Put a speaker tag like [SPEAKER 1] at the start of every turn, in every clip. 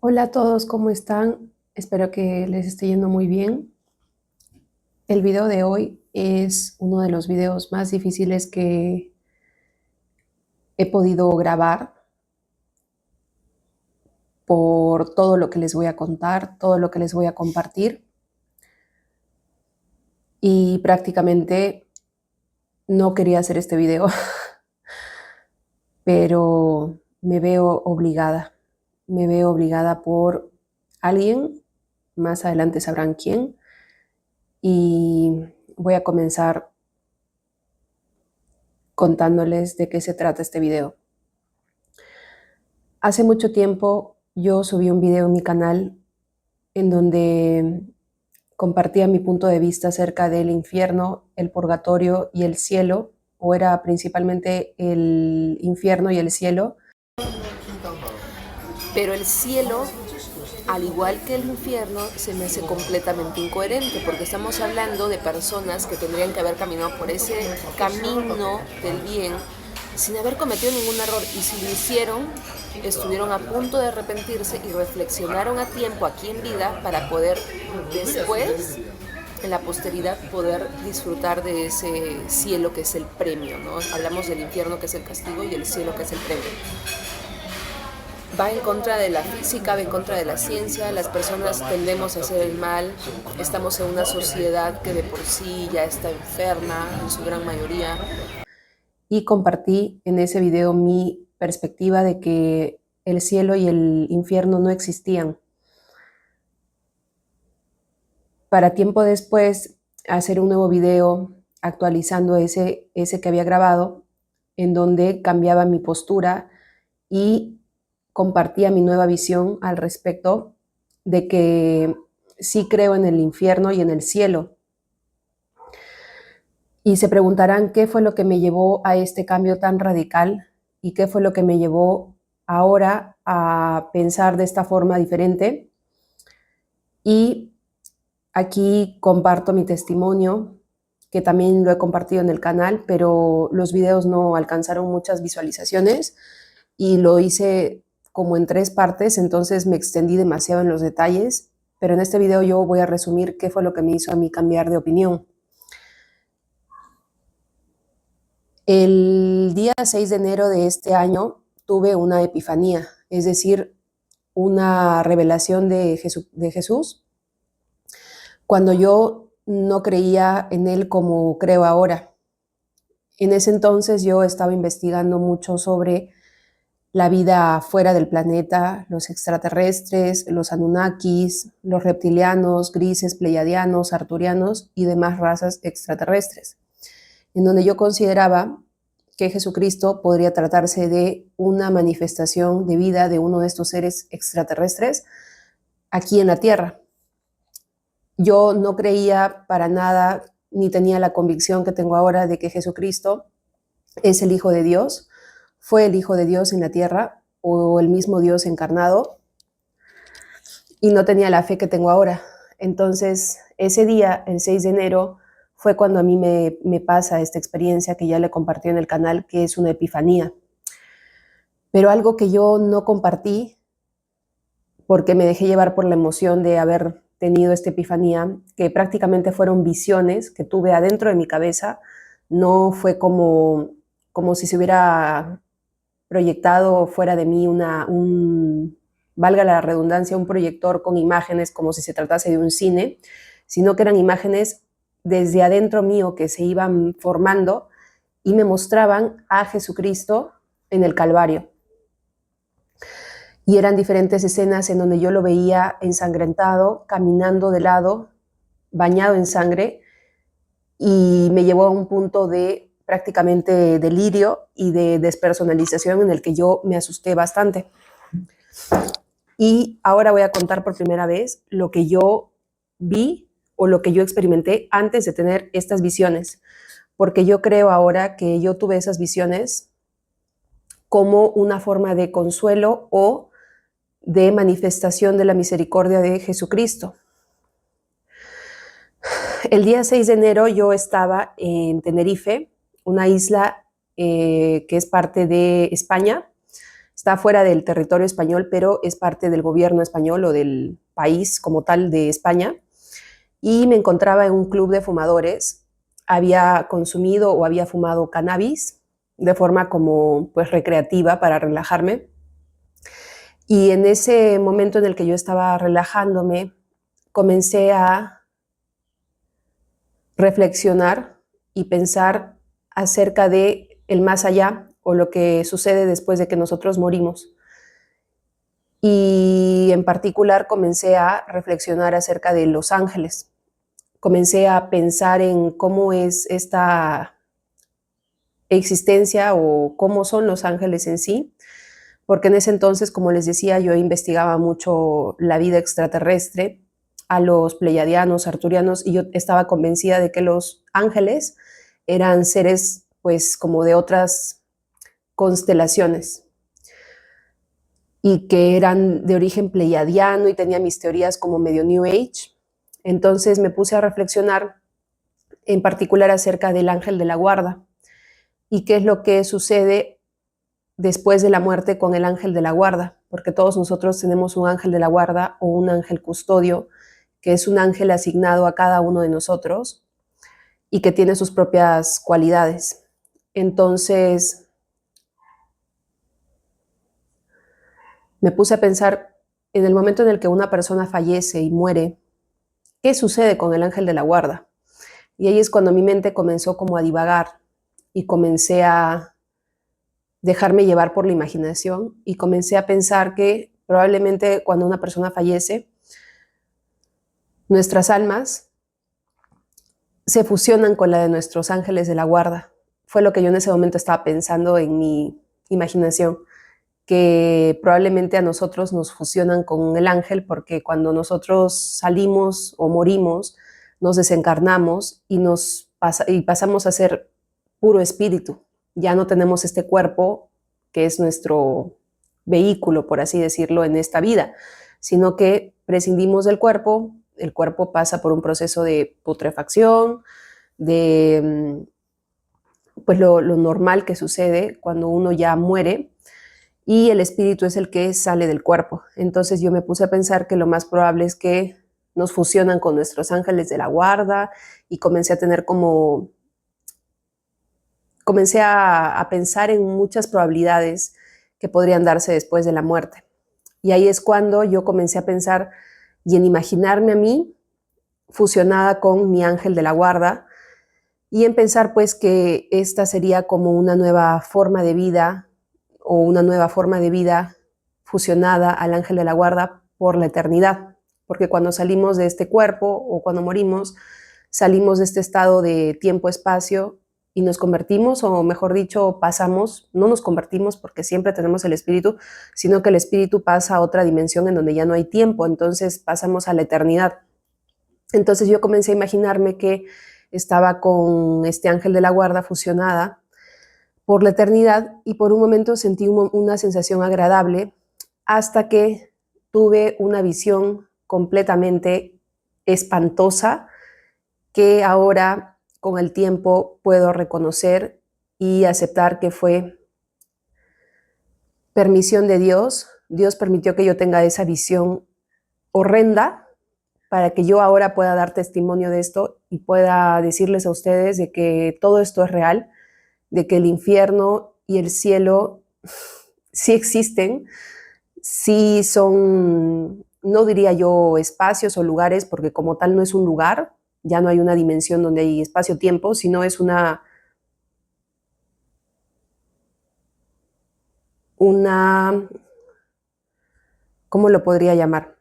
[SPEAKER 1] Hola a todos, ¿cómo están? Espero que les esté yendo muy bien. El video de hoy es uno de los videos más difíciles que he podido grabar por todo lo que les voy a contar, todo lo que les voy a compartir. Y prácticamente no quería hacer este video, pero me veo obligada. Me veo obligada por alguien, más adelante sabrán quién, y voy a comenzar contándoles de qué se trata este video. Hace mucho tiempo yo subí un video en mi canal en donde compartía mi punto de vista acerca del infierno, el purgatorio y el cielo, o era principalmente el infierno y el cielo.
[SPEAKER 2] Pero el cielo, al igual que el infierno, se me hace completamente incoherente, porque estamos hablando de personas que tendrían que haber caminado por ese camino del bien sin haber cometido ningún error, y si lo hicieron, estuvieron a punto de arrepentirse y reflexionaron a tiempo aquí en vida para poder después, en la posteridad, poder disfrutar de ese cielo que es el premio, ¿no? Hablamos del infierno, que es el castigo, y el cielo, que es el premio. Va en contra de la física, va en contra de la ciencia. Las personas tendemos a hacer el mal. Estamos en una sociedad que de por sí ya está enferma en su gran mayoría.
[SPEAKER 1] Y compartí en ese video mi perspectiva de que el cielo y el infierno no existían. Para tiempo después hacer un nuevo video actualizando ese que había grabado, en donde cambiaba mi postura y compartía mi nueva visión al respecto de que sí creo en el infierno y en el cielo. Y se preguntarán qué fue lo que me llevó a este cambio tan radical y qué fue lo que me llevó ahora a pensar de esta forma diferente. Y aquí comparto mi testimonio, que también lo he compartido en el canal, pero los videos no alcanzaron muchas visualizaciones y lo hice como en 3 partes, entonces me extendí demasiado en los detalles, pero en este video yo voy a resumir qué fue lo que me hizo a mí cambiar de opinión. El día 6 de enero de este año tuve una epifanía, es decir, una revelación de Jesús, cuando yo no creía en él como creo ahora. En ese entonces yo estaba investigando mucho sobre la vida fuera del planeta, los extraterrestres, los Anunnakis, los reptilianos, grises, pleiadianos, arturianos y demás razas extraterrestres, en donde yo consideraba que Jesucristo podría tratarse de una manifestación de vida de uno de estos seres extraterrestres aquí en la Tierra. Yo no creía para nada, ni tenía la convicción que tengo ahora de que Jesucristo es el Hijo de Dios, fue el Hijo de Dios en la tierra o el mismo Dios encarnado, y no tenía la fe que tengo ahora. Entonces, ese día, el 6 de enero, fue cuando a mí me pasa esta experiencia que ya le compartí en el canal, que es una epifanía. Pero algo que yo no compartí, porque me dejé llevar por la emoción de haber tenido esta epifanía, que prácticamente fueron visiones que tuve adentro de mi cabeza, no fue como si se hubiera proyectado fuera de mí valga la redundancia, un proyector con imágenes como si se tratase de un cine, sino que eran imágenes desde adentro mío que se iban formando y me mostraban a Jesucristo en el Calvario. Y eran diferentes escenas en donde yo lo veía ensangrentado, caminando de lado, bañado en sangre, y me llevó a un punto de prácticamente delirio y de despersonalización en el que yo me asusté bastante. Y ahora voy a contar por primera vez lo que yo vi o lo que yo experimenté antes de tener estas visiones, porque yo creo ahora que yo tuve esas visiones como una forma de consuelo o de manifestación de la misericordia de Jesucristo. El día 6 de enero yo estaba en Tenerife, una isla que es parte de España. está fuera del territorio español, pero es parte del gobierno español o del país como tal de España. Y me encontraba en un club de fumadores. Había consumido o había fumado cannabis de forma como pues recreativa para relajarme. Y en ese momento en el que yo estaba relajándome, comencé a reflexionar y pensar acerca de el más allá o lo que sucede después de que nosotros morimos. Y en particular comencé a reflexionar acerca de los ángeles. Comencé a pensar en cómo es esta existencia o cómo son los ángeles en sí, porque en ese entonces, como les decía, yo investigaba mucho la vida extraterrestre, a los pleiadianos, arturianos, y yo estaba convencida de que los ángeles eran seres pues como de otras constelaciones y que eran de origen pleiadiano y tenía mis teorías como medio New Age. Entonces me puse a reflexionar en particular acerca del ángel de la guarda y qué es lo que sucede después de la muerte con el ángel de la guarda, porque todos nosotros tenemos un ángel de la guarda o un ángel custodio, que es un ángel asignado a cada uno de nosotros y que tiene sus propias cualidades. Entonces, me puse a pensar en el momento en el que una persona fallece y muere, ¿qué sucede con el ángel de la guarda? Y ahí es cuando mi mente comenzó como a divagar y comencé a dejarme llevar por la imaginación y comencé a pensar que probablemente cuando una persona fallece, nuestras almas se fusionan con la de nuestros ángeles de la guarda. Fue lo que yo en ese momento estaba pensando en mi imaginación, que probablemente a nosotros nos fusionan con el ángel porque cuando nosotros salimos o morimos, nos desencarnamos y pasamos a ser puro espíritu. Ya no tenemos este cuerpo que es nuestro vehículo, por así decirlo, en esta vida, sino que prescindimos del cuerpo, el cuerpo pasa por un proceso de putrefacción, de pues lo normal que sucede cuando uno ya muere, y el espíritu es el que sale del cuerpo. Entonces yo me puse a pensar que lo más probable es que nos fusionan con nuestros ángeles de la guarda y comencé a tener como comencé a pensar en muchas probabilidades que podrían darse después de la muerte. Y ahí es cuando yo comencé a pensar y en imaginarme a mí fusionada con mi ángel de la guarda y en pensar pues que esta sería como una nueva forma de vida o una nueva forma de vida fusionada al ángel de la guarda por la eternidad. Porque cuando salimos de este cuerpo o cuando morimos, salimos de este estado de tiempo-espacio y nos convertimos, o mejor dicho, pasamos, no nos convertimos porque siempre tenemos el espíritu, sino que el espíritu pasa a otra dimensión en donde ya no hay tiempo, entonces pasamos a la eternidad. Entonces yo comencé a imaginarme que estaba con este ángel de la guarda fusionada por la eternidad y por un momento sentí una sensación agradable hasta que tuve una visión completamente espantosa que ahora con el tiempo puedo reconocer y aceptar que fue permisión de Dios. Dios permitió que yo tenga esa visión horrenda para que yo ahora pueda dar testimonio de esto y pueda decirles a ustedes de que todo esto es real, de que el infierno y el cielo sí existen, sí son, no diría yo espacios o lugares, porque como tal no es un lugar, ya no hay una dimensión donde hay espacio-tiempo, sino es una, ¿cómo lo podría llamar?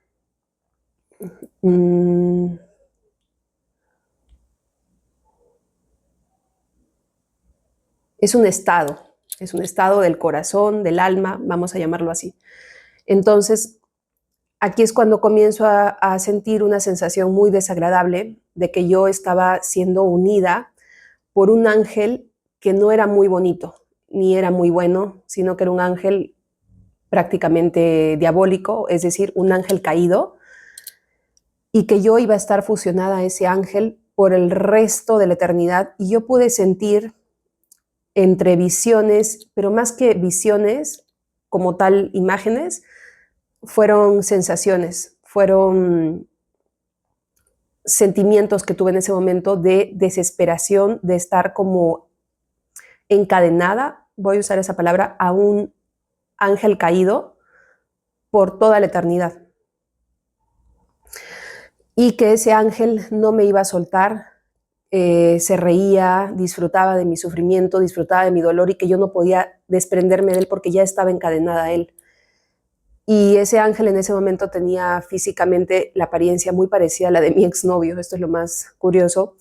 [SPEAKER 1] Es un estado del corazón, del alma, vamos a llamarlo así. Entonces, aquí es cuando comienzo a sentir una sensación muy desagradable de que yo estaba siendo unida por un ángel que no era muy bonito, ni era muy bueno, sino que era un ángel prácticamente diabólico, es decir, un ángel caído, y que yo iba a estar fusionada a ese ángel por el resto de la eternidad. Y yo pude sentir entre visiones, pero más que visiones, como tal imágenes, fueron sensaciones, fueron sentimientos que tuve en ese momento de desesperación, de estar como encadenada, voy a usar esa palabra, a un ángel caído por toda la eternidad. Y que ese ángel no me iba a soltar, se reía, disfrutaba de mi sufrimiento, disfrutaba de mi dolor y que yo no podía desprenderme de él porque ya estaba encadenada a él. Y ese ángel en ese momento tenía físicamente la apariencia muy parecida a la de mi exnovio, esto es lo más curioso,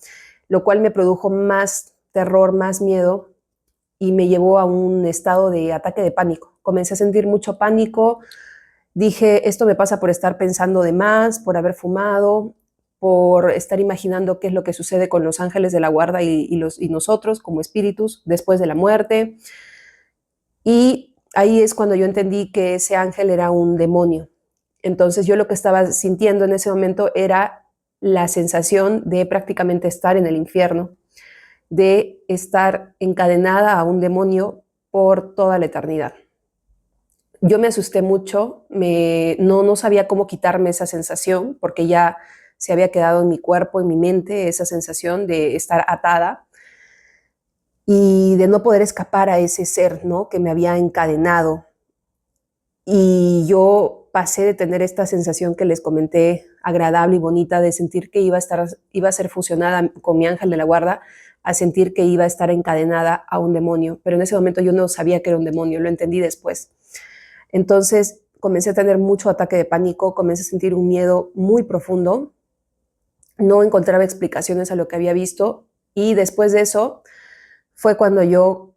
[SPEAKER 1] lo cual me produjo más terror, más miedo y me llevó a un estado de ataque de pánico. Comencé a sentir mucho pánico, dije, esto me pasa por estar pensando de más, por haber fumado, por estar imaginando qué es lo que sucede con los ángeles de la guarda y nosotros como espíritus después de la muerte. Y ahí es cuando yo entendí que ese ángel era un demonio. Entonces yo lo que estaba sintiendo en ese momento era la sensación de prácticamente estar en el infierno, de estar encadenada a un demonio por toda la eternidad. Yo me asusté mucho, no sabía cómo quitarme esa sensación, porque ya se había quedado en mi cuerpo, en mi mente, esa sensación de estar atada y de no poder escapar a ese ser, ¿no?, que me había encadenado. Y yo pasé de tener esta sensación que les comenté, agradable y bonita, de sentir que iba a ser fusionada con mi ángel de la guarda, a sentir que iba a estar encadenada a un demonio. Pero en ese momento yo no sabía que era un demonio, lo entendí después. Entonces comencé a tener mucho ataque de pánico, comencé a sentir un miedo muy profundo, no encontraba explicaciones a lo que había visto y después de eso fue cuando yo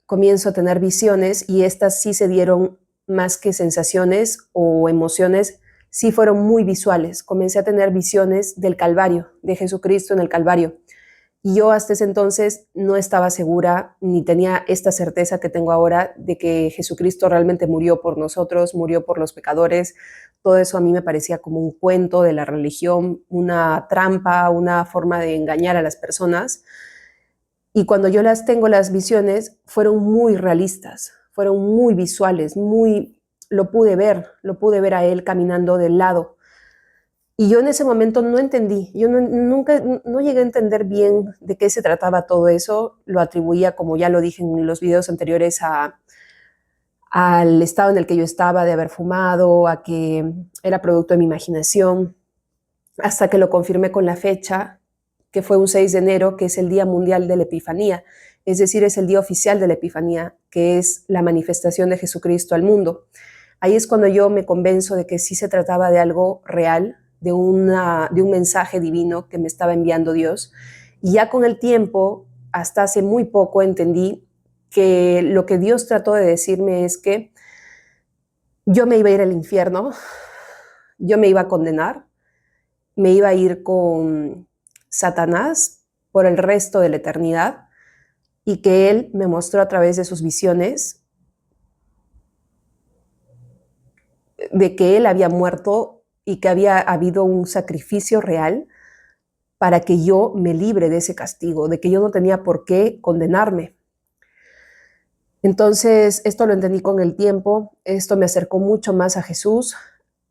[SPEAKER 1] comienzo a tener visiones y estas sí se dieron más que sensaciones o emociones, sí fueron muy visuales. Comencé a tener visiones del Calvario, de Jesucristo en el Calvario. Y yo hasta ese entonces no estaba segura ni tenía esta certeza que tengo ahora de que Jesucristo realmente murió por nosotros, murió por los pecadores. Todo eso a mí me parecía como un cuento de la religión, una trampa, una forma de engañar a las personas. Y cuando yo tengo las visiones, fueron muy realistas, fueron muy visuales, lo pude ver a él caminando del lado. Y yo en ese momento no entendí, yo nunca llegué a entender bien de qué se trataba todo eso, lo atribuía, como ya lo dije en los videos anteriores, al estado en el que yo estaba de haber fumado, a que era producto de mi imaginación, hasta que lo confirmé con la fecha, que fue un 6 de enero, que es el Día Mundial de la Epifanía, es decir, es el día oficial de la Epifanía, que es la manifestación de Jesucristo al mundo. Ahí es cuando yo me convenzo de que sí se trataba de algo real, de un mensaje divino que me estaba enviando Dios. Y ya con el tiempo, hasta hace muy poco, entendí que lo que Dios trató de decirme es que yo me iba a ir al infierno, yo me iba a condenar, me iba a ir con Satanás por el resto de la eternidad y que Él me mostró a través de sus visiones de que Él había muerto y que había habido un sacrificio real para que yo me libre de ese castigo, de que yo no tenía por qué condenarme. Entonces, esto lo entendí con el tiempo, esto me acercó mucho más a Jesús.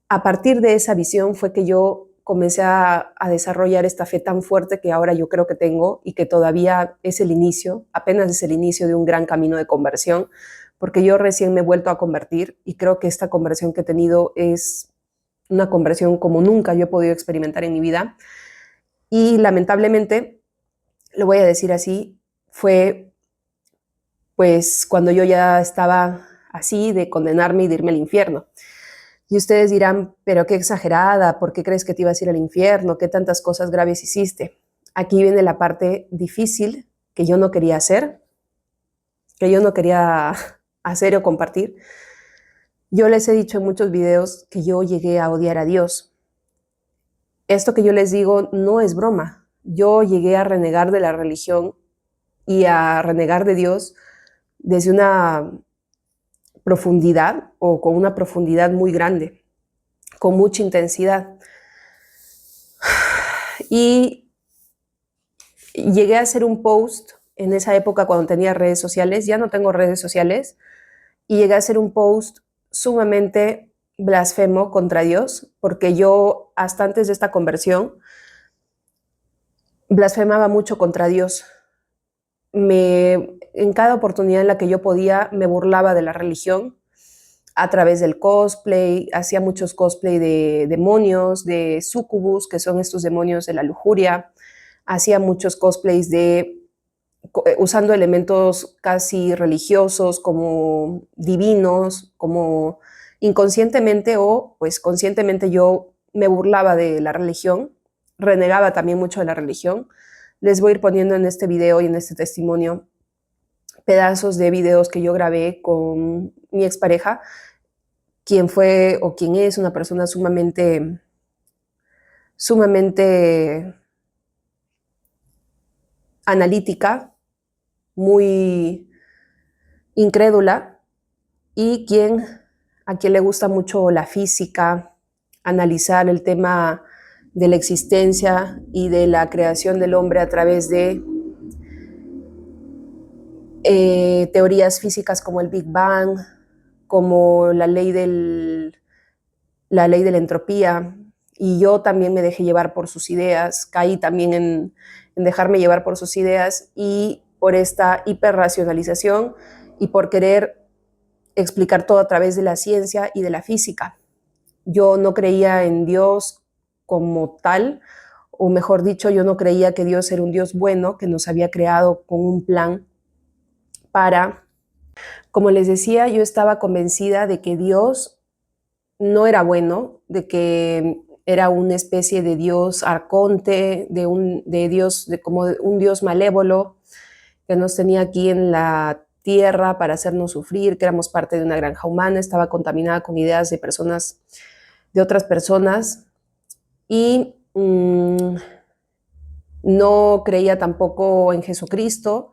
[SPEAKER 1] A partir de esa visión fue que yo comencé a desarrollar esta fe tan fuerte que ahora yo creo que tengo y que todavía es el inicio, apenas es el inicio de un gran camino de conversión, porque yo recién me he vuelto a convertir y creo que esta conversión que he tenido es una conversión como nunca yo he podido experimentar en mi vida. Y lamentablemente, lo voy a decir así, fue pues cuando yo ya estaba así de condenarme y de irme al infierno. Y ustedes dirán, pero qué exagerada, ¿por qué crees que te ibas a ir al infierno? ¿Qué tantas cosas graves hiciste? Aquí viene la parte difícil que yo no quería hacer, que yo no quería hacer o compartir. Yo les he dicho en muchos videos que yo llegué a odiar a Dios. Esto que yo les digo no es broma. Yo llegué a renegar de la religión y a renegar de Dios desde una profundidad o con una profundidad muy grande, con mucha intensidad. Y llegué a hacer un post en esa época cuando tenía redes sociales, ya no tengo redes sociales, y llegué a hacer un post sumamente blasfemo contra Dios, porque yo hasta antes de esta conversión blasfemaba mucho contra Dios. En cada oportunidad en la que yo podía me burlaba de la religión a través del cosplay, hacía muchos cosplay de demonios, de sucubus, que son estos demonios de la lujuria, hacía muchos cosplays usando elementos casi religiosos, como divinos, como inconscientemente o pues conscientemente yo me burlaba de la religión, renegaba también mucho de la religión. Les voy a ir poniendo en este video y en este testimonio pedazos de videos que yo grabé con mi expareja, quien fue o quien es una persona sumamente analítica, muy incrédula y a quien le gusta mucho la física, analizar el tema de la existencia y de la creación del hombre a través de teorías físicas como el Big Bang, como la ley de la entropía. Y yo también me dejé llevar por sus ideas, caí también en dejarme llevar por sus ideas y por esta hiperracionalización y por querer explicar todo a través de la ciencia y de la física. Yo no creía en Dios como tal, o mejor dicho, yo no creía que Dios era un Dios bueno, que nos había creado con un plan para, como les decía, yo estaba convencida de que Dios no era bueno, de que era una especie de Dios arconte, como un Dios malévolo, que nos tenía aquí en la tierra para hacernos sufrir, que éramos parte de una granja humana, estaba contaminada con ideas de otras personas, y no creía tampoco en Jesucristo,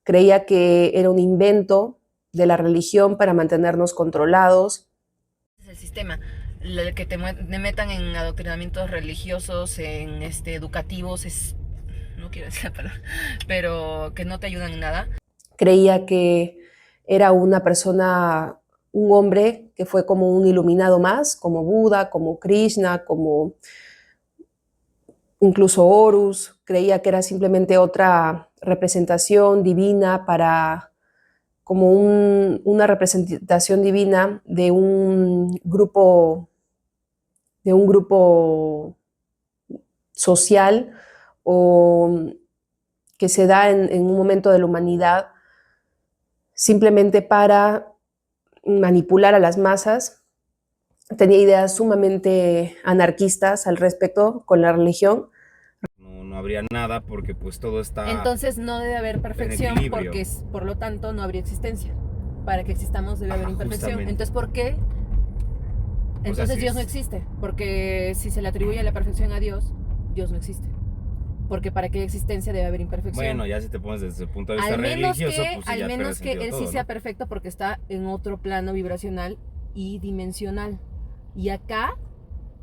[SPEAKER 1] creía que era un invento de la religión para mantenernos controlados.
[SPEAKER 2] Es el sistema, el que te metan en adoctrinamientos religiosos, en educativos, no quiero decir la palabra, pero que no te ayudan en nada.
[SPEAKER 1] Creía que era una persona, un hombre que fue como un iluminado más, como Buda, como Krishna, como incluso Horus. Creía que era simplemente otra representación divina como una representación divina de un grupo social o que se da en un momento de la humanidad simplemente para manipular a las masas. Tenía ideas sumamente anarquistas al respecto con la religión.
[SPEAKER 3] No habría nada porque pues todo está...
[SPEAKER 2] Entonces no debe haber perfección porque por lo tanto no habría existencia. Para que existamos debe haber imperfección.
[SPEAKER 3] Justamente.
[SPEAKER 2] Entonces, ¿por qué? Entonces Dios no existe. Porque si se le atribuye la perfección a Dios, Dios no existe. Porque para que haya existencia debe haber imperfección.
[SPEAKER 3] Bueno, ya si te pones desde el punto de vista religioso, pues sí,
[SPEAKER 2] al menos que él sí sea
[SPEAKER 3] ¿no?
[SPEAKER 2] perfecto porque está en otro plano vibracional y dimensional. Y acá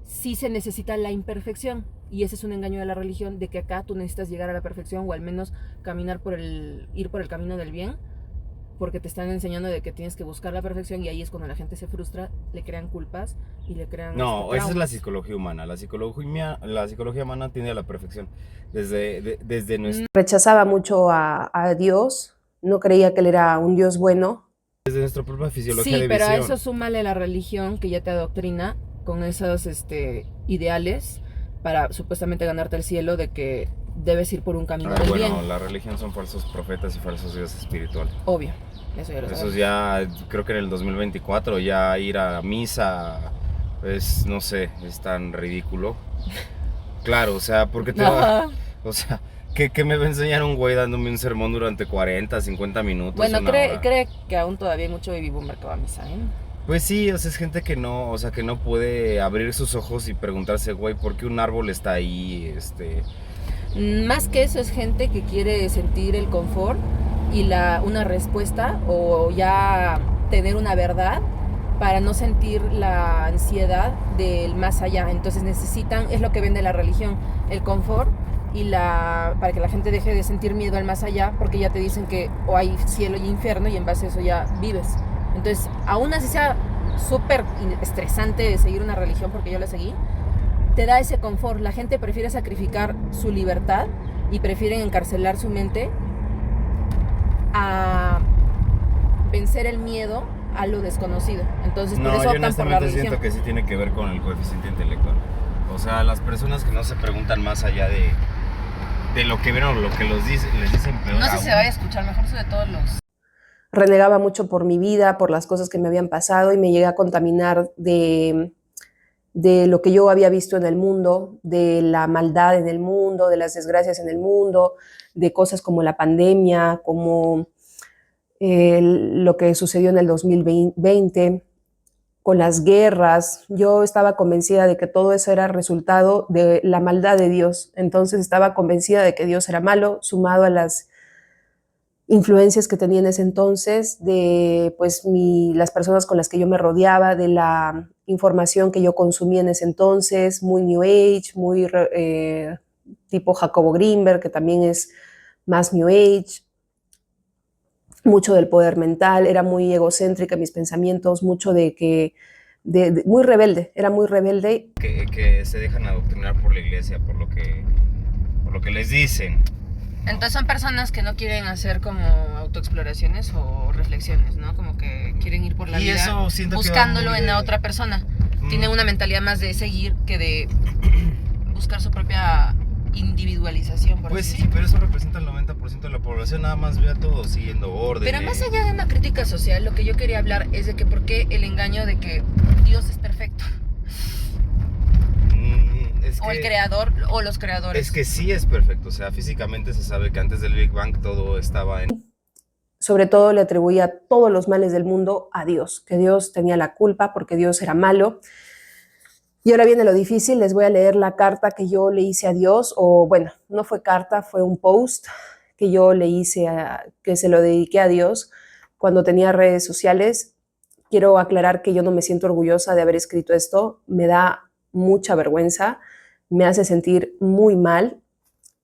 [SPEAKER 2] sí se necesita la imperfección. Y ese es un engaño de la religión, de que acá tú necesitas llegar a la perfección o al menos ir por el camino del bien, porque te están enseñando de que tienes que buscar la perfección y ahí es cuando la gente se frustra, le crean culpas y le crean...
[SPEAKER 3] No, esa es la psicología humana. La psicología humana tiene a la perfección. Desde nuestra...
[SPEAKER 1] Rechazaba mucho a Dios, no creía que él era un Dios bueno.
[SPEAKER 3] Desde nuestra propia fisiología de
[SPEAKER 2] pero
[SPEAKER 3] visión.
[SPEAKER 2] a eso súmale la religión que ya te adoctrina con esos ideales para supuestamente ganarte el cielo, de que debes ir por un camino del bien.
[SPEAKER 3] Bueno, la religión son falsos profetas y falsos dioses espirituales.
[SPEAKER 2] Obvio, eso ya lo sabes.
[SPEAKER 3] Eso ya, creo que en el 2024 ya ir a misa, pues no sé, es tan ridículo. Claro, o sea, porque te va... O sea, ¿qué me va a enseñar un güey dándome un sermón durante 40, 50 minutos?
[SPEAKER 2] Bueno, cree que aún todavía hay mucho baby boomer que va a misa, ¿eh?
[SPEAKER 3] Pues sí, o sea, es gente que no, que no puede abrir sus ojos y preguntarse, güey, ¿por qué un árbol está ahí?
[SPEAKER 2] Más que eso, es gente que quiere sentir el confort y una respuesta, o ya tener una verdad para no sentir la ansiedad del más allá. Entonces necesitan, es lo que vende la religión, el confort para que la gente deje de sentir miedo al más allá, porque ya te dicen que o hay cielo y infierno y en base a eso ya vives.
[SPEAKER 4] Entonces, aún así sea súper estresante seguir una religión, porque yo la seguí, te da ese confort. La gente prefiere sacrificar su libertad y prefieren encarcelar su mente a vencer el miedo a lo desconocido. Entonces, por eso
[SPEAKER 3] yo
[SPEAKER 4] optan por la
[SPEAKER 3] honestamente
[SPEAKER 4] religión.
[SPEAKER 3] siento que sí tiene que ver con el coeficiente intelectual. O sea, las personas que no se preguntan más allá de lo que ven o lo que les dicen peor.
[SPEAKER 4] No sé si se vaya a escuchar, mejor sobre todos los...
[SPEAKER 1] Renegaba mucho por mi vida, por las cosas que me habían pasado y me llegué a contaminar de lo que yo había visto en el mundo, de la maldad en el mundo, de las desgracias en el mundo, de cosas como la pandemia, como lo que sucedió en el 2020, con las guerras. Yo estaba convencida de que todo eso era resultado de la maldad de Dios. Entonces estaba convencida de que Dios era malo, sumado a las influencias que tenía en ese entonces, de pues las personas con las que yo me rodeaba, de la información que yo consumía en ese entonces, muy New Age, muy tipo Jacobo Greenberg, que también es más New Age, mucho del poder mental, era muy egocéntrica en mis pensamientos, mucho muy rebelde, era muy rebelde.
[SPEAKER 3] Que se dejan adoctrinar por la iglesia, por lo que les dicen.
[SPEAKER 4] Entonces son personas que no quieren hacer como autoexploraciones o reflexiones, ¿no? Como que quieren ir por la vida
[SPEAKER 3] eso siento
[SPEAKER 4] buscándolo
[SPEAKER 3] que
[SPEAKER 4] en la otra persona. Tienen una mentalidad más de seguir que de buscar su propia individualización.
[SPEAKER 3] Pues sí, pero eso representa el 90% de la población, nada más ve a todos siguiendo órdenes.
[SPEAKER 4] Pero más allá de una crítica social, lo que yo quería hablar es de que por qué el engaño de que Dios es perfecto. O el creador, o los creadores.
[SPEAKER 3] Es que sí es perfecto, o sea, físicamente se sabe que antes del Big Bang todo estaba en...
[SPEAKER 1] Sobre todo le atribuía todos los males del mundo a Dios, que Dios tenía la culpa porque Dios era malo. Y ahora viene lo difícil, les voy a leer la carta que yo le hice a Dios, o bueno, no fue carta, fue un post que yo le hice, que se lo dediqué a Dios cuando tenía redes sociales. Quiero aclarar que yo no me siento orgullosa de haber escrito esto, me da mucha vergüenza, me hace sentir muy mal.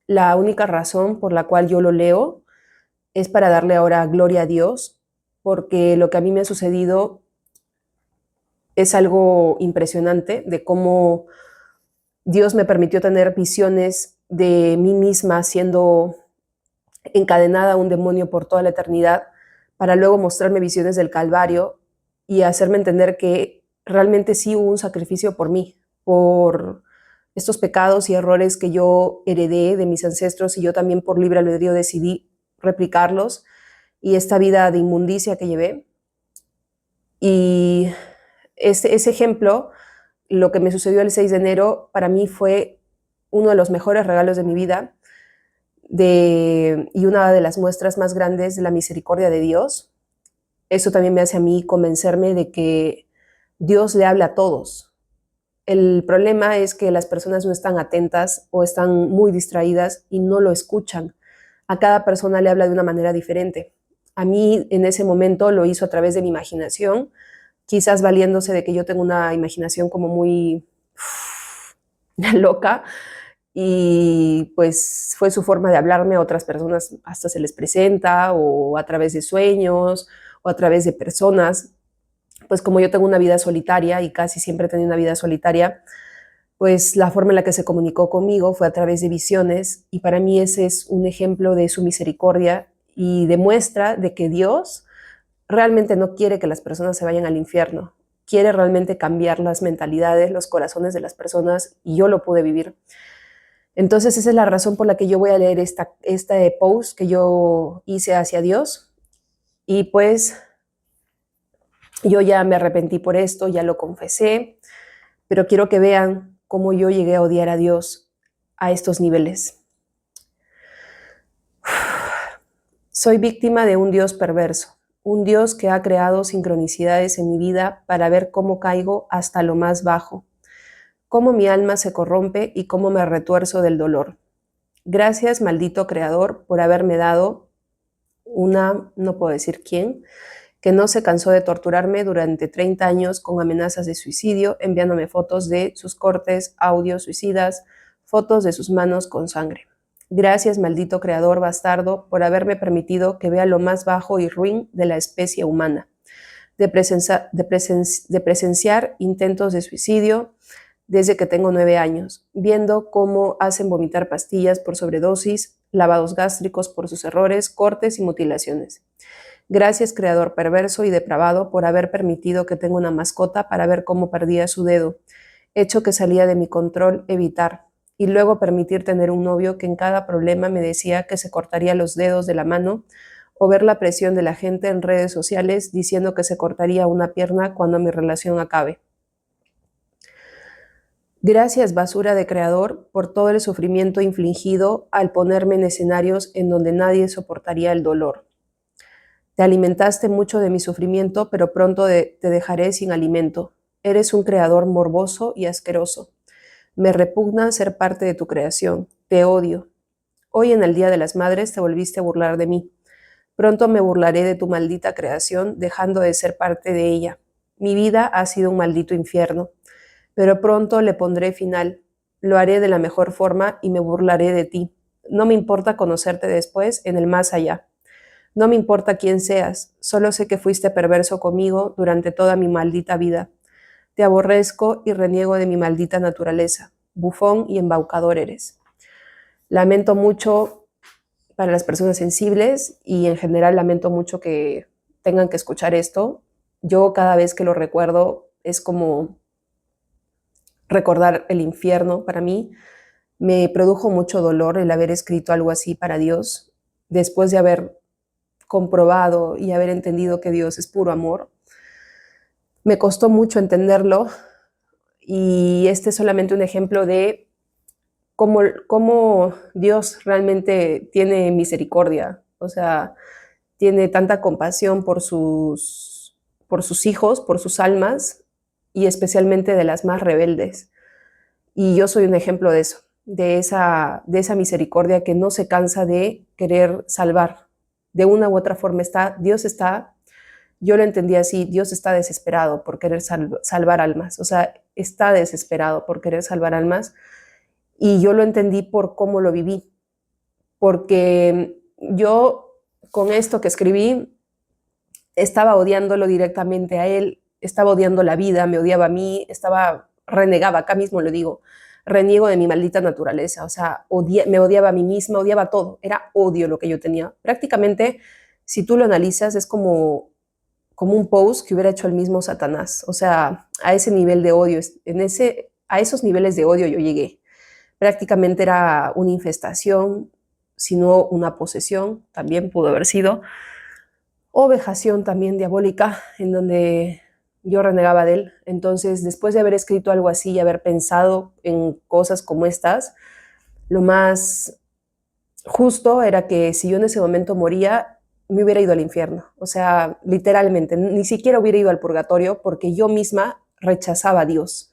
[SPEAKER 1] La única razón por la cual yo lo leo es para darle ahora gloria a Dios, porque lo que a mí me ha sucedido es algo impresionante de cómo Dios me permitió tener visiones de mí misma siendo encadenada a un demonio por toda la eternidad, para luego mostrarme visiones del Calvario y hacerme entender que realmente sí hubo un sacrificio por mí, por estos pecados y errores que yo heredé de mis ancestros y yo también por libre albedrío decidí replicarlos, y esta vida de inmundicia que llevé. Y ese ejemplo, lo que me sucedió el 6 de enero, para mí fue uno de los mejores regalos de mi vida y una de las muestras más grandes de la misericordia de Dios. Eso también me hace a mí convencerme de que Dios le habla a todos. El problema es que las personas no están atentas o están muy distraídas y no lo escuchan. A cada persona le habla de una manera diferente. A mí en ese momento lo hizo a través de mi imaginación, quizás valiéndose de que yo tengo una imaginación como muy loca, y pues fue su forma de hablarme. A otras personas hasta se les presenta, o a través de sueños, o a través de personas. Pues como yo tengo una vida solitaria y casi siempre he tenido una vida solitaria, pues la forma en la que se comunicó conmigo fue a través de visiones, y para mí ese es un ejemplo de su misericordia y demuestra de que Dios realmente no quiere que las personas se vayan al infierno, quiere realmente cambiar las mentalidades, los corazones de las personas, y yo lo pude vivir. Entonces esa es la razón por la que yo voy a leer este post que yo hice hacia Dios, y pues yo ya me arrepentí por esto, ya lo confesé, pero quiero que vean cómo yo llegué a odiar a Dios a estos niveles. Soy víctima de un Dios perverso, un Dios que ha creado sincronicidades en mi vida para ver cómo caigo hasta lo más bajo, cómo mi alma se corrompe y cómo me retuerzo del dolor. Gracias, maldito Creador, por haberme dado no puedo decir quién, que no se cansó de torturarme durante 30 años con amenazas de suicidio, enviándome fotos de sus cortes, audios suicidas, fotos de sus manos con sangre. Gracias, maldito creador bastardo, por haberme permitido que vea lo más bajo y ruin de la especie humana. de presenciar intentos de suicidio desde que tengo 9 años, viendo cómo hacen vomitar pastillas por sobredosis, lavados gástricos por sus errores, cortes y mutilaciones. Gracias, creador perverso y depravado, por haber permitido que tenga una mascota para ver cómo perdía su dedo, hecho que salía de mi control evitar, y luego permitir tener un novio que en cada problema me decía que se cortaría los dedos de la mano, o ver la presión de la gente en redes sociales diciendo que se cortaría una pierna cuando mi relación acabe. Gracias, basura de creador, por todo el sufrimiento infligido al ponerme en escenarios en donde nadie soportaría el dolor. Te alimentaste mucho de mi sufrimiento, pero pronto te dejaré sin alimento. Eres un creador morboso y asqueroso. Me repugna ser parte de tu creación. Te odio. Hoy, en el Día de las Madres, te volviste a burlar de mí. Pronto me burlaré de tu maldita creación, dejando de ser parte de ella. Mi vida ha sido un maldito infierno, pero pronto le pondré final. Lo haré de la mejor forma y me burlaré de ti. No me importa conocerte después, en el más allá. No me importa quién seas, solo sé que fuiste perverso conmigo durante toda mi maldita vida. Te aborrezco y reniego de mi maldita naturaleza. Bufón y embaucador eres. Lamento mucho para las personas sensibles y en general lamento mucho que tengan que escuchar esto. Yo cada vez que lo recuerdo es como recordar el infierno para mí. Me produjo mucho dolor el haber escrito algo así para Dios, después de haber comprobado y haber entendido que Dios es puro amor. Me costó mucho entenderlo y este es solamente un ejemplo de cómo Dios realmente tiene misericordia, o sea, tiene tanta compasión por sus hijos, por sus almas y especialmente de las más rebeldes. Y yo soy un ejemplo de eso, de esa misericordia que no se cansa de querer salvar. De una u otra forma yo lo entendí así, Dios está desesperado por querer salvar almas, o sea, está desesperado por querer salvar almas, y yo lo entendí por cómo lo viví, porque yo con esto que escribí estaba odiándolo directamente a él, estaba odiando la vida, me odiaba a mí, renegaba, acá mismo lo digo, reniego de mi maldita naturaleza, o sea, me odiaba a mí misma, odiaba todo, era odio lo que yo tenía. Prácticamente, si tú lo analizas, es como un post que hubiera hecho el mismo Satanás, o sea, a ese nivel de odio, a esos niveles de odio yo llegué. Prácticamente era una infestación, sino una posesión, también pudo haber sido, o vejación también diabólica, en donde yo renegaba de él. Entonces, después de haber escrito algo así y haber pensado en cosas como estas, lo más justo era que si yo en ese momento moría, me hubiera ido al infierno. O sea, literalmente, ni siquiera hubiera ido al purgatorio porque yo misma rechazaba a Dios.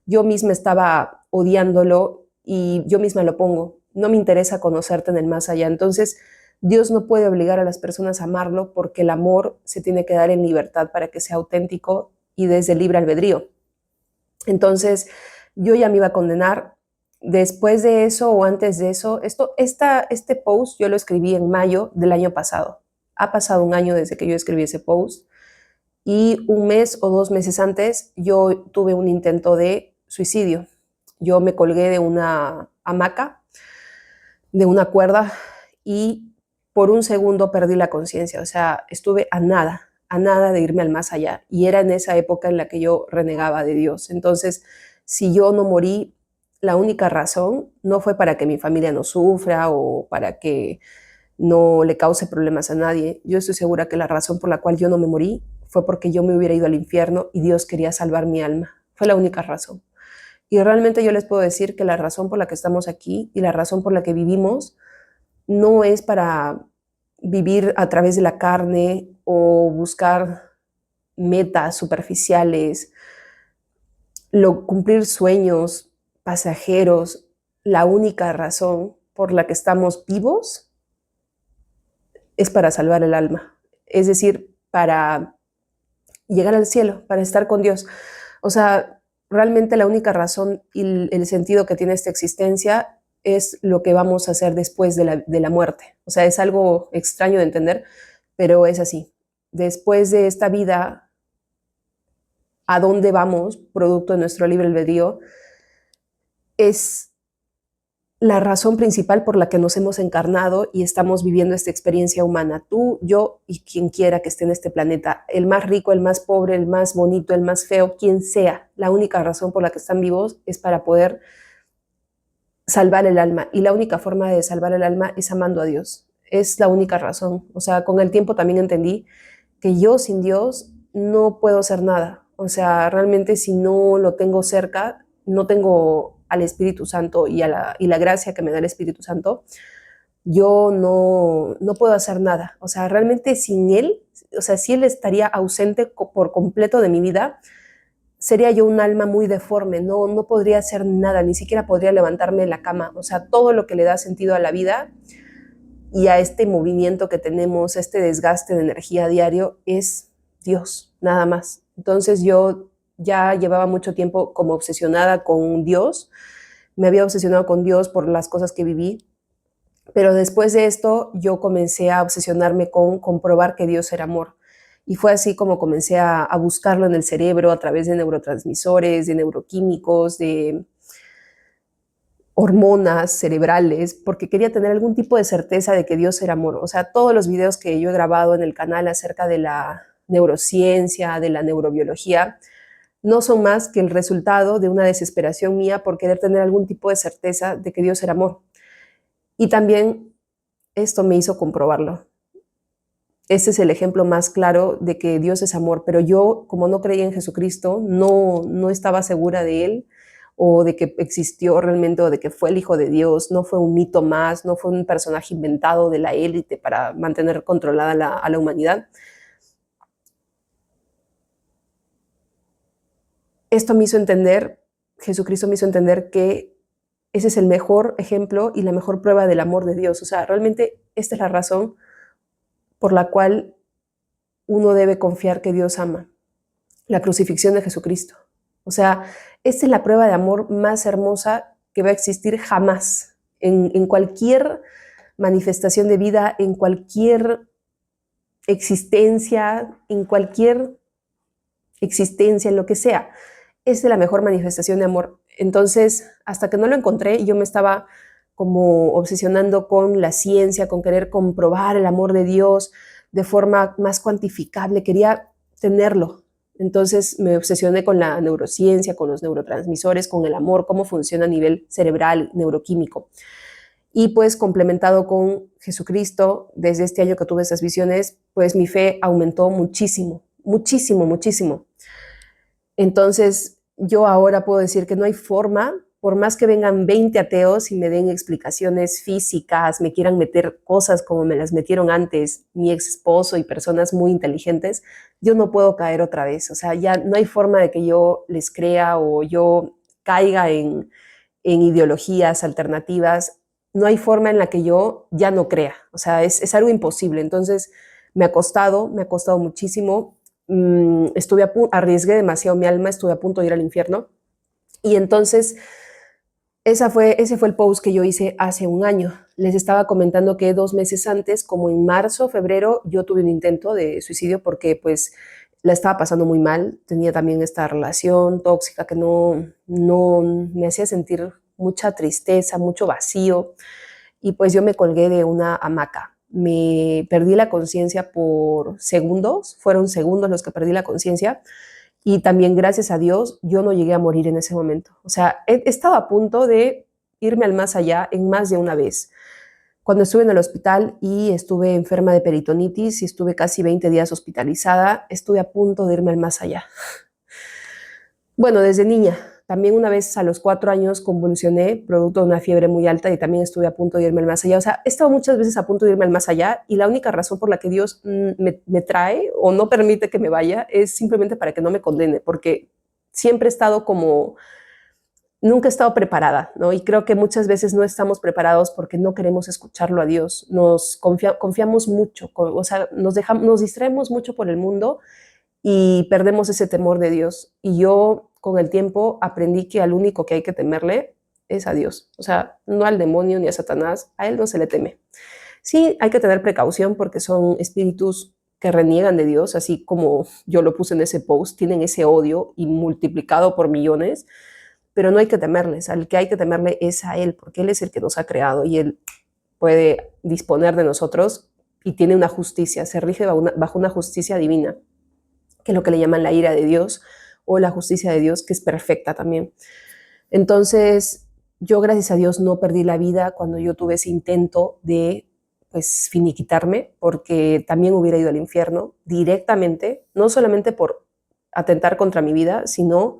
[SPEAKER 1] Yo misma estaba odiándolo y yo misma lo pongo. No me interesa conocerte en el más allá. Entonces, Dios no puede obligar a las personas a amarlo porque el amor se tiene que dar en libertad para que sea auténtico y desde libre albedrío. Entonces, yo ya me iba a condenar. Después de eso o antes de eso, este post yo lo escribí en mayo del año pasado. Ha pasado un año desde que yo escribí ese post y 1 mes o 2 meses antes yo tuve un intento de suicidio. Yo me colgué de una hamaca, de una cuerda, y por un segundo perdí la conciencia. O sea, estuve a nada de irme al más allá. Y era en esa época en la que yo renegaba de Dios. Entonces, si yo no morí, la única razón no fue para que mi familia no sufra o para que no le cause problemas a nadie. Yo estoy segura que la razón por la cual yo no me morí fue porque yo me hubiera ido al infierno y Dios quería salvar mi alma. Fue la única razón. Y realmente yo les puedo decir que la razón por la que estamos aquí y la razón por la que vivimos no es para vivir a través de la carne o buscar metas superficiales, cumplir sueños pasajeros. La única razón por la que estamos vivos es para salvar el alma, es decir, para llegar al cielo, para estar con Dios. O sea, realmente la única razón y el sentido que tiene esta existencia es lo que vamos a hacer después de la muerte. O sea, es algo extraño de entender, pero es así. Después de esta vida a dónde vamos, producto de nuestro libre albedrío, es la razón principal por la que nos hemos encarnado y estamos viviendo esta experiencia humana. Tú, yo y quien quiera que esté en este planeta, el más rico, el más pobre, el más bonito, el más feo, quien sea, la única razón por la que están vivos es para poder salvar el alma. Y la única forma de salvar el alma es amando a Dios. Es la única razón. O sea, con el tiempo también entendí que yo sin Dios no puedo hacer nada. O sea, realmente si no lo tengo cerca, no tengo al Espíritu Santo y la gracia que me da el Espíritu Santo, yo no puedo hacer nada. O sea, realmente sin Él, o sea, si Él estaría ausente por completo de mi vida, sería yo un alma muy deforme, no podría hacer nada, ni siquiera podría levantarme de la cama. O sea, todo lo que le da sentido a la vida y a este movimiento que tenemos, este desgaste de energía diario, es Dios, nada más. Entonces yo ya llevaba mucho tiempo como obsesionada con Dios, me había obsesionado con Dios por las cosas que viví, pero después de esto yo comencé a obsesionarme con comprobar que Dios era amor. Y fue así como comencé a buscarlo en el cerebro a través de neurotransmisores, de neuroquímicos, de hormonas cerebrales, porque quería tener algún tipo de certeza de que Dios era amor. O sea, todos los videos que yo he grabado en el canal acerca de la neurociencia, de la neurobiología, no son más que el resultado de una desesperación mía por querer tener algún tipo de certeza de que Dios era amor. Y también esto me hizo comprobarlo. Ese es el ejemplo más claro de que Dios es amor, pero yo, como no creía en Jesucristo, no estaba segura de Él, o de que existió realmente, o de que fue el Hijo de Dios, no fue un mito más, no fue un personaje inventado de la élite para mantener controlada a la humanidad. Esto me hizo entender, Jesucristo me hizo entender que ese es el mejor ejemplo y la mejor prueba del amor de Dios. O sea, realmente esta es la razón por la cual uno debe confiar que Dios ama. La crucifixión de Jesucristo. O sea, esta es la prueba de amor más hermosa que va a existir jamás. En cualquier manifestación de vida, en cualquier existencia, en lo que sea. Esta es la mejor manifestación de amor. Entonces, hasta que no lo encontré, yo me estaba como obsesionando con la ciencia, con querer comprobar el amor de Dios de forma más cuantificable. Quería tenerlo. Entonces me obsesioné con la neurociencia, con los neurotransmisores, con el amor, cómo funciona a nivel cerebral, neuroquímico. Y pues complementado con Jesucristo, desde este año que tuve esas visiones, pues mi fe aumentó muchísimo, muchísimo, muchísimo. Entonces yo ahora puedo decir que no hay forma, por más que vengan 20 ateos y me den explicaciones físicas, me quieran meter cosas como me las metieron antes mi ex esposo y personas muy inteligentes, yo no puedo caer otra vez. O sea, ya no hay forma de que yo les crea o yo caiga en ideologías alternativas. No hay forma en la que yo ya no crea. O sea, es algo imposible. Entonces me ha costado muchísimo. Arriesgué demasiado mi alma, estuve a punto de ir al infierno. Y entonces ese fue el post que yo hice hace un año. Les estaba comentando que 2 meses antes, como en marzo, febrero, yo tuve un intento de suicidio porque pues la estaba pasando muy mal. Tenía también esta relación tóxica que no me hacía sentir mucha tristeza, mucho vacío. Y pues yo me colgué de una hamaca. Me perdí la conciencia por segundos, fueron segundos los que perdí la conciencia. Y también, gracias a Dios, yo no llegué a morir en ese momento. O sea, he estado a punto de irme al más allá en más de una vez. Cuando estuve en el hospital y estuve enferma de peritonitis y estuve casi 20 días hospitalizada, estuve a punto de irme al más allá. Bueno, desde niña. También una vez a los 4 años convulsioné producto de una fiebre muy alta y también estuve a punto de irme al más allá. O sea, he estado muchas veces a punto de irme al más allá y la única razón por la que Dios me trae o no permite que me vaya es simplemente para que no me condene, porque siempre he estado nunca he estado preparada, ¿no? Y creo que muchas veces no estamos preparados porque no queremos escucharlo a Dios. Nos confiamos mucho, o sea, nos distraemos mucho por el mundo y perdemos ese temor de Dios. Y yo con el tiempo aprendí que al único que hay que temerle es a Dios. O sea, no al demonio ni a Satanás, a él no se le teme. Sí, hay que tener precaución porque son espíritus que reniegan de Dios, así como yo lo puse en ese post, tienen ese odio y multiplicado por millones, pero no hay que temerles, al que hay que temerle es a Él, porque Él es el que nos ha creado y Él puede disponer de nosotros y tiene una justicia, se rige bajo una justicia divina, que es lo que le llaman la ira de Dios o la justicia de Dios, que es perfecta también. Entonces, yo gracias a Dios no perdí la vida cuando yo tuve ese intento de pues finiquitarme, porque también hubiera ido al infierno directamente, no solamente por atentar contra mi vida, sino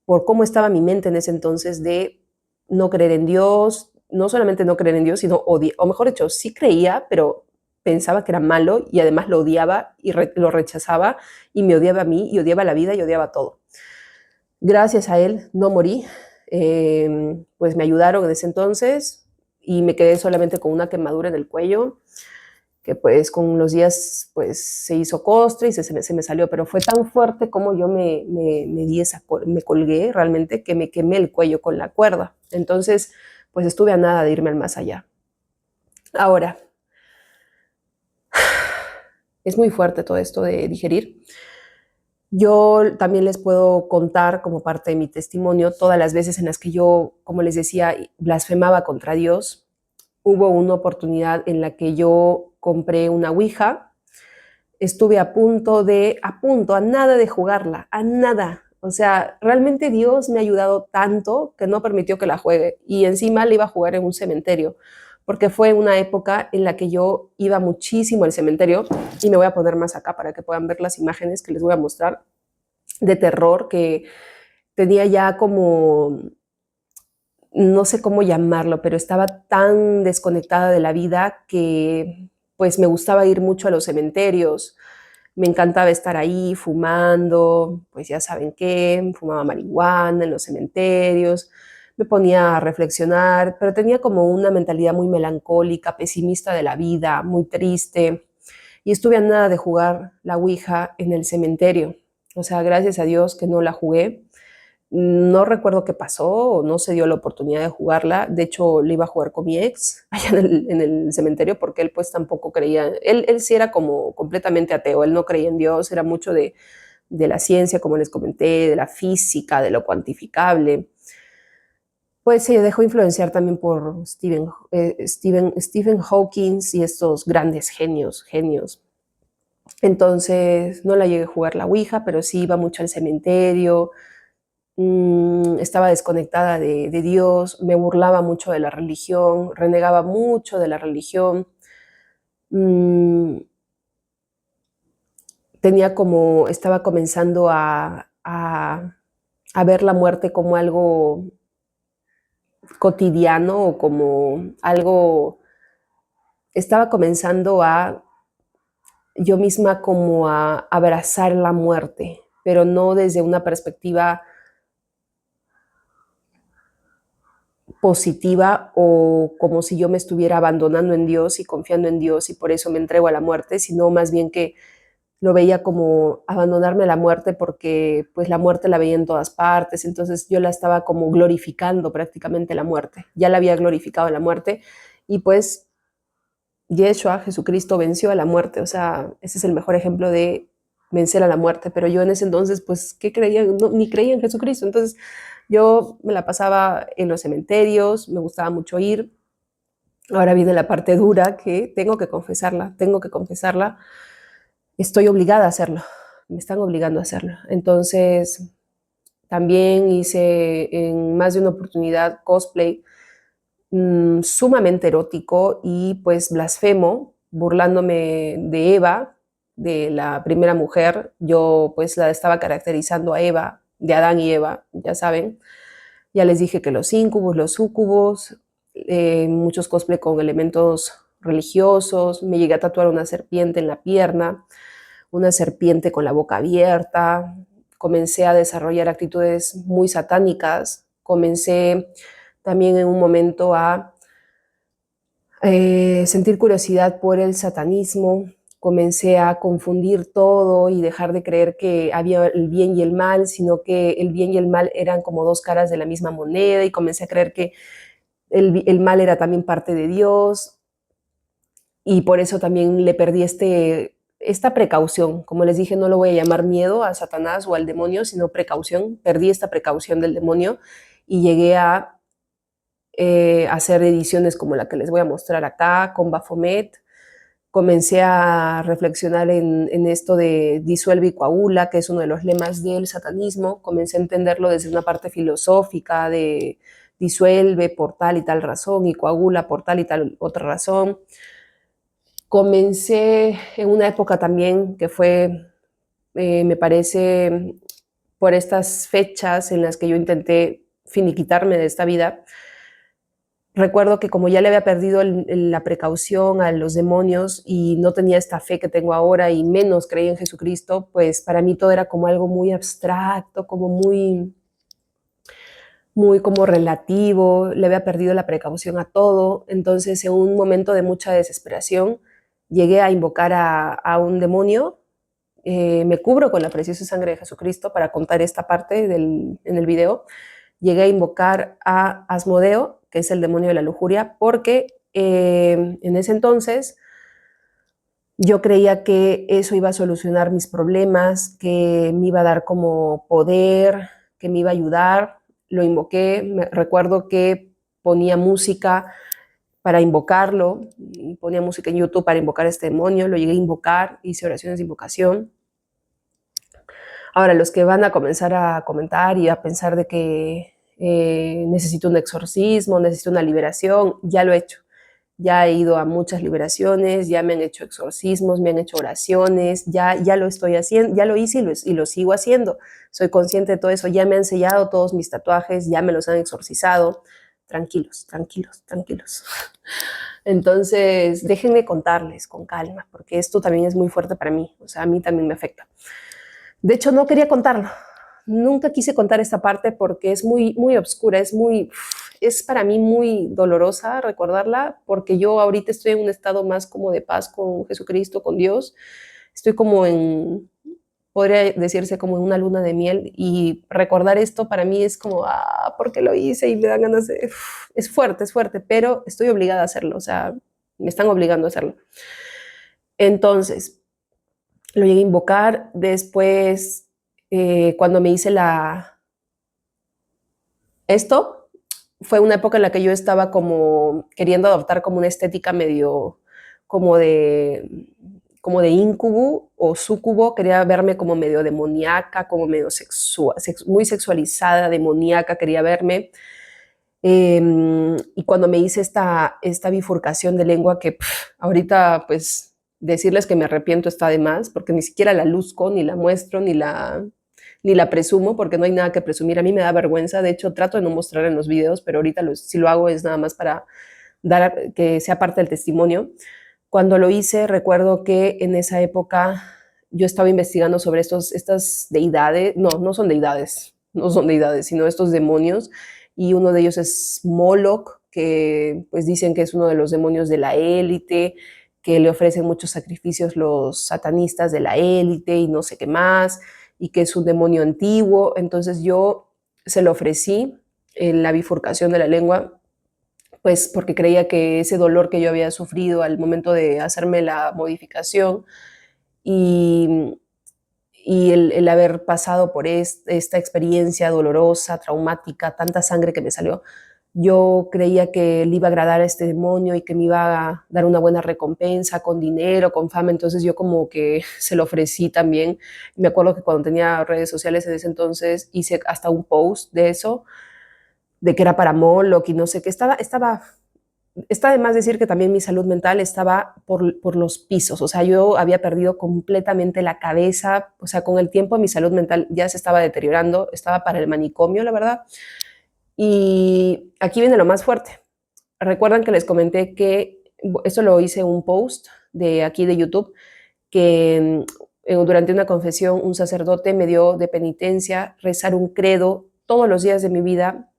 [SPEAKER 1] por cómo estaba mi mente en ese entonces de no creer en Dios, no solamente no creer en Dios, sino odiar, o mejor dicho, sí creía, pero pensaba que era malo y además lo odiaba y lo rechazaba y me odiaba a mí y odiaba la vida y odiaba todo. Gracias a Él no morí, pues me ayudaron en ese entonces y me quedé solamente con una quemadura en el cuello, que pues con los días pues se hizo costra y se me salió, pero fue tan fuerte como yo me colgué realmente, que me quemé el cuello con la cuerda. Entonces pues estuve a nada de irme al más allá. Ahora, es muy fuerte todo esto de digerir. Yo también les puedo contar como parte de mi testimonio todas las veces en las que yo, como les decía, blasfemaba contra Dios. Hubo una oportunidad en la que yo compré una ouija, estuve a nada de jugarla, a nada. O sea, realmente Dios me ha ayudado tanto que no permitió que la juegue y encima la iba a jugar en un cementerio, porque fue una época en la que yo iba muchísimo al cementerio y me voy a poner más acá para que puedan ver las imágenes que les voy a mostrar de terror, que tenía ya como, no sé cómo llamarlo, pero estaba tan desconectada de la vida que pues me gustaba ir mucho a los cementerios, me encantaba estar ahí fumando, pues ya saben qué, fumaba marihuana en los cementerios, me ponía a reflexionar, pero tenía como una mentalidad muy melancólica, pesimista de la vida, muy triste, y estuve a nada de jugar la ouija en el cementerio. O sea, gracias a Dios que no la jugué. No recuerdo qué pasó, o no se dio la oportunidad de jugarla. De hecho, le iba a jugar con mi ex allá en el cementerio, porque él pues tampoco creía, él sí era como completamente ateo, él no creía en Dios, era mucho de la ciencia, como les comenté, de la física, de lo cuantificable. Pues se dejó influenciar también por Stephen Hawking y estos grandes genios. Entonces no la llegué a jugar la ouija, pero sí iba mucho al cementerio, estaba desconectada de Dios, me burlaba mucho de la religión, renegaba mucho de la religión. Estaba comenzando a ver la muerte como algo cotidiano o como algo, estaba comenzando a yo misma como a abrazar la muerte, pero no desde una perspectiva positiva o como si yo me estuviera abandonando en Dios y confiando en Dios y por eso me entrego a la muerte, sino más bien que lo veía como abandonarme a la muerte, porque pues la muerte la veía en todas partes, entonces yo la estaba como glorificando prácticamente, la muerte, ya la había glorificado la muerte y pues Yeshua, Jesucristo, venció a la muerte. O sea, ese es el mejor ejemplo de vencer a la muerte, pero yo en ese entonces, pues, ¿qué creía? No, ni creía en Jesucristo. Entonces yo me la pasaba en los cementerios, me gustaba mucho ir. Ahora viene la parte dura, que tengo que confesarla, estoy obligada a hacerlo, me están obligando a hacerlo. Entonces también hice en más de una oportunidad cosplay, sumamente erótico, y pues blasfemo, burlándome de Eva, de la primera mujer. Yo pues la estaba caracterizando a Eva, de Adán y Eva, ya saben. Ya les dije que los íncubos, los súcubos, muchos cosplay con elementos religiosos. Me llegué a tatuar una serpiente en la pierna, una serpiente con la boca abierta. Comencé a desarrollar actitudes muy satánicas. Comencé también en un momento a sentir curiosidad por el satanismo. Comencé a confundir todo y dejar de creer que había el bien y el mal, sino que el bien y el mal eran como dos caras de la misma moneda, y comencé a creer que el mal era también parte de Dios, y por eso también le perdí esta precaución, como les dije, no lo voy a llamar miedo a Satanás o al demonio, sino precaución. Perdí esta precaución del demonio y llegué a hacer ediciones como la que les voy a mostrar acá, con Baphomet. Comencé a reflexionar en esto de disuelve y coagula, que es uno de los lemas del satanismo. Comencé a entenderlo desde una parte filosófica de disuelve por tal y tal razón y coagula por tal y tal otra razón. Comencé en una época también que fue, me parece, por estas fechas en las que yo intenté finiquitarme de esta vida. Recuerdo que como ya le había perdido la precaución a los demonios y no tenía esta fe que tengo ahora y menos creía en Jesucristo, pues para mí todo era como algo muy abstracto, como muy como relativo, le había perdido la precaución a todo. Entonces, en un momento de mucha desesperación, llegué a invocar a un demonio. Me cubro con la preciosa sangre de Jesucristo para contar esta parte en el video. Llegué a invocar a Asmodeo, que es el demonio de la lujuria, porque en ese entonces yo creía que eso iba a solucionar mis problemas, que me iba a dar como poder, que me iba a ayudar. Lo invoqué, recuerdo que ponía música para invocarlo, ponía música en YouTube para invocar a este demonio, lo llegué a invocar, hice oraciones de invocación. Ahora, los que van a comenzar a comentar y a pensar de que necesito un exorcismo, necesito una liberación, ya lo he hecho. Ya he ido a muchas liberaciones, ya me han hecho exorcismos, me han hecho oraciones, ya lo estoy haciendo, ya lo hice y lo sigo haciendo. Soy consciente de todo eso, ya me han sellado todos mis tatuajes, ya me los han exorcizado. Tranquilos, tranquilos, tranquilos. Entonces, déjenme contarles con calma, porque esto también es muy fuerte para mí, o sea, a mí también me afecta. De hecho, no quería contarlo. Nunca quise contar esta parte porque es muy, muy oscura, es para mí muy dolorosa recordarla, porque yo ahorita estoy en un estado más como de paz con Jesucristo, con Dios. Estoy como podría decirse como en una luna de miel, y recordar esto para mí es como, ¿por qué lo hice? Y me dan ganas de... Es fuerte, pero estoy obligada a hacerlo, o sea, me están obligando a hacerlo. Entonces, lo llegué a invocar. Después, cuando me hice esto, fue una época en la que yo estaba como queriendo adoptar como una estética medio como de incubo o súcubo. Quería verme como medio demoníaca, como medio muy sexualizada, demoníaca, quería verme. Y cuando me hice esta bifurcación de lengua, que ahorita pues decirles que me arrepiento está de más, porque ni siquiera la luzco, ni la muestro, ni la presumo, porque no hay nada que presumir. A mí me da vergüenza, de hecho trato de no mostrar en los videos, pero ahorita si lo hago es nada más para dar que sea parte del testimonio. Cuando lo hice, recuerdo que en esa época yo estaba investigando sobre estas deidades, no son deidades, sino estos demonios, y uno de ellos es Moloch, que pues dicen que es uno de los demonios de la élite, que le ofrecen muchos sacrificios los satanistas de la élite y no sé qué más, y que es un demonio antiguo. Entonces yo se lo ofrecí en la bifurcación de la lengua, pues porque creía que ese dolor que yo había sufrido al momento de hacerme la modificación y el haber pasado por esta experiencia dolorosa, traumática, tanta sangre que me salió, yo creía que le iba a agradar a este demonio y que me iba a dar una buena recompensa con dinero, con fama. Entonces yo como que se lo ofrecí también. Me acuerdo que cuando tenía redes sociales en ese entonces hice hasta un post de eso, de que era para Moloch y no sé qué. Está de más decir que también mi salud mental estaba por los pisos. O sea, yo había perdido completamente la cabeza. O sea, con el tiempo mi salud mental ya se estaba deteriorando, estaba para el manicomio, la verdad. Y aquí viene lo más fuerte. Recuerdan que les comenté que esto lo hice en un post de aquí de YouTube, que durante una confesión un sacerdote me dio de penitencia rezar un credo todos los días de mi vida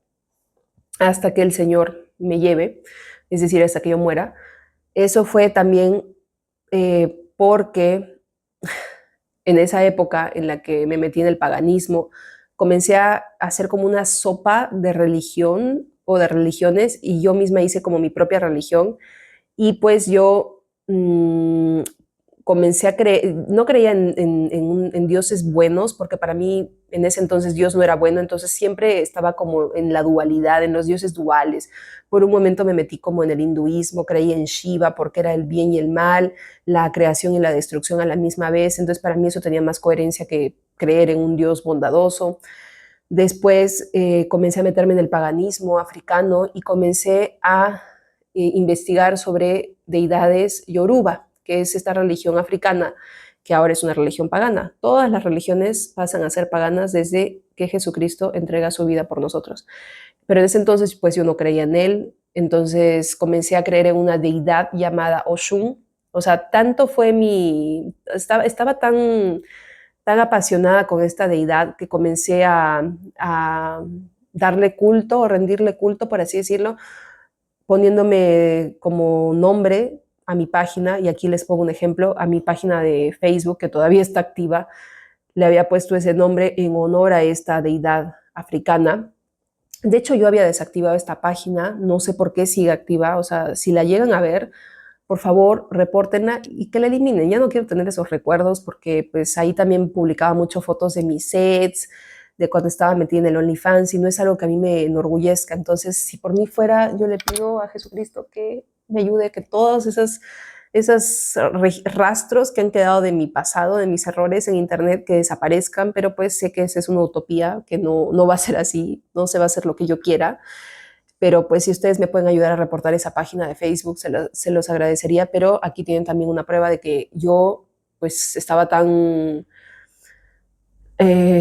[SPEAKER 1] hasta que el Señor me lleve, es decir, hasta que yo muera. Eso fue también porque en esa época en la que me metí en el paganismo, comencé a hacer como una sopa de religión o de religiones, y yo misma hice como mi propia religión. Y pues yo comencé a creer, no creía en dioses buenos, porque para mí en ese entonces Dios no era bueno, entonces siempre estaba como en la dualidad, en los dioses duales. Por un momento me metí como en el hinduismo, creí en Shiva porque era el bien y el mal, la creación y la destrucción a la misma vez, entonces para mí eso tenía más coherencia que creer en un Dios bondadoso. Después comencé a meterme en el paganismo africano y comencé a investigar sobre deidades Yoruba, que es esta religión africana que ahora es una religión pagana. Todas las religiones pasan a ser paganas desde que Jesucristo entrega su vida por nosotros. Pero en ese entonces pues yo no creía en él, entonces comencé a creer en una deidad llamada Oshun. O sea, tanto fue estaba tan apasionada con esta deidad que comencé a darle culto o rendirle culto, por así decirlo, poniéndome como nombre a mi página, y aquí les pongo un ejemplo, a mi página de Facebook, que todavía está activa, le había puesto ese nombre en honor a esta deidad africana. De hecho, yo había desactivado esta página, no sé por qué sigue activa, o sea, si la llegan a ver, por favor, repórtenla y que la eliminen. Ya no quiero tener esos recuerdos porque pues ahí también publicaba mucho fotos de mis sets, de cuando estaba metida en el OnlyFans, y no es algo que a mí me enorgullezca. Entonces, si por mí fuera, yo le pido a Jesucristo que me ayude, que todos esos rastros que han quedado de mi pasado, de mis errores en internet, que desaparezcan, pero pues sé que esa es una utopía, que no va a ser así, no se va a hacer lo que yo quiera. Pero pues si ustedes me pueden ayudar a reportar esa página de Facebook, se los agradecería, pero aquí tienen también una prueba de que yo pues estaba tan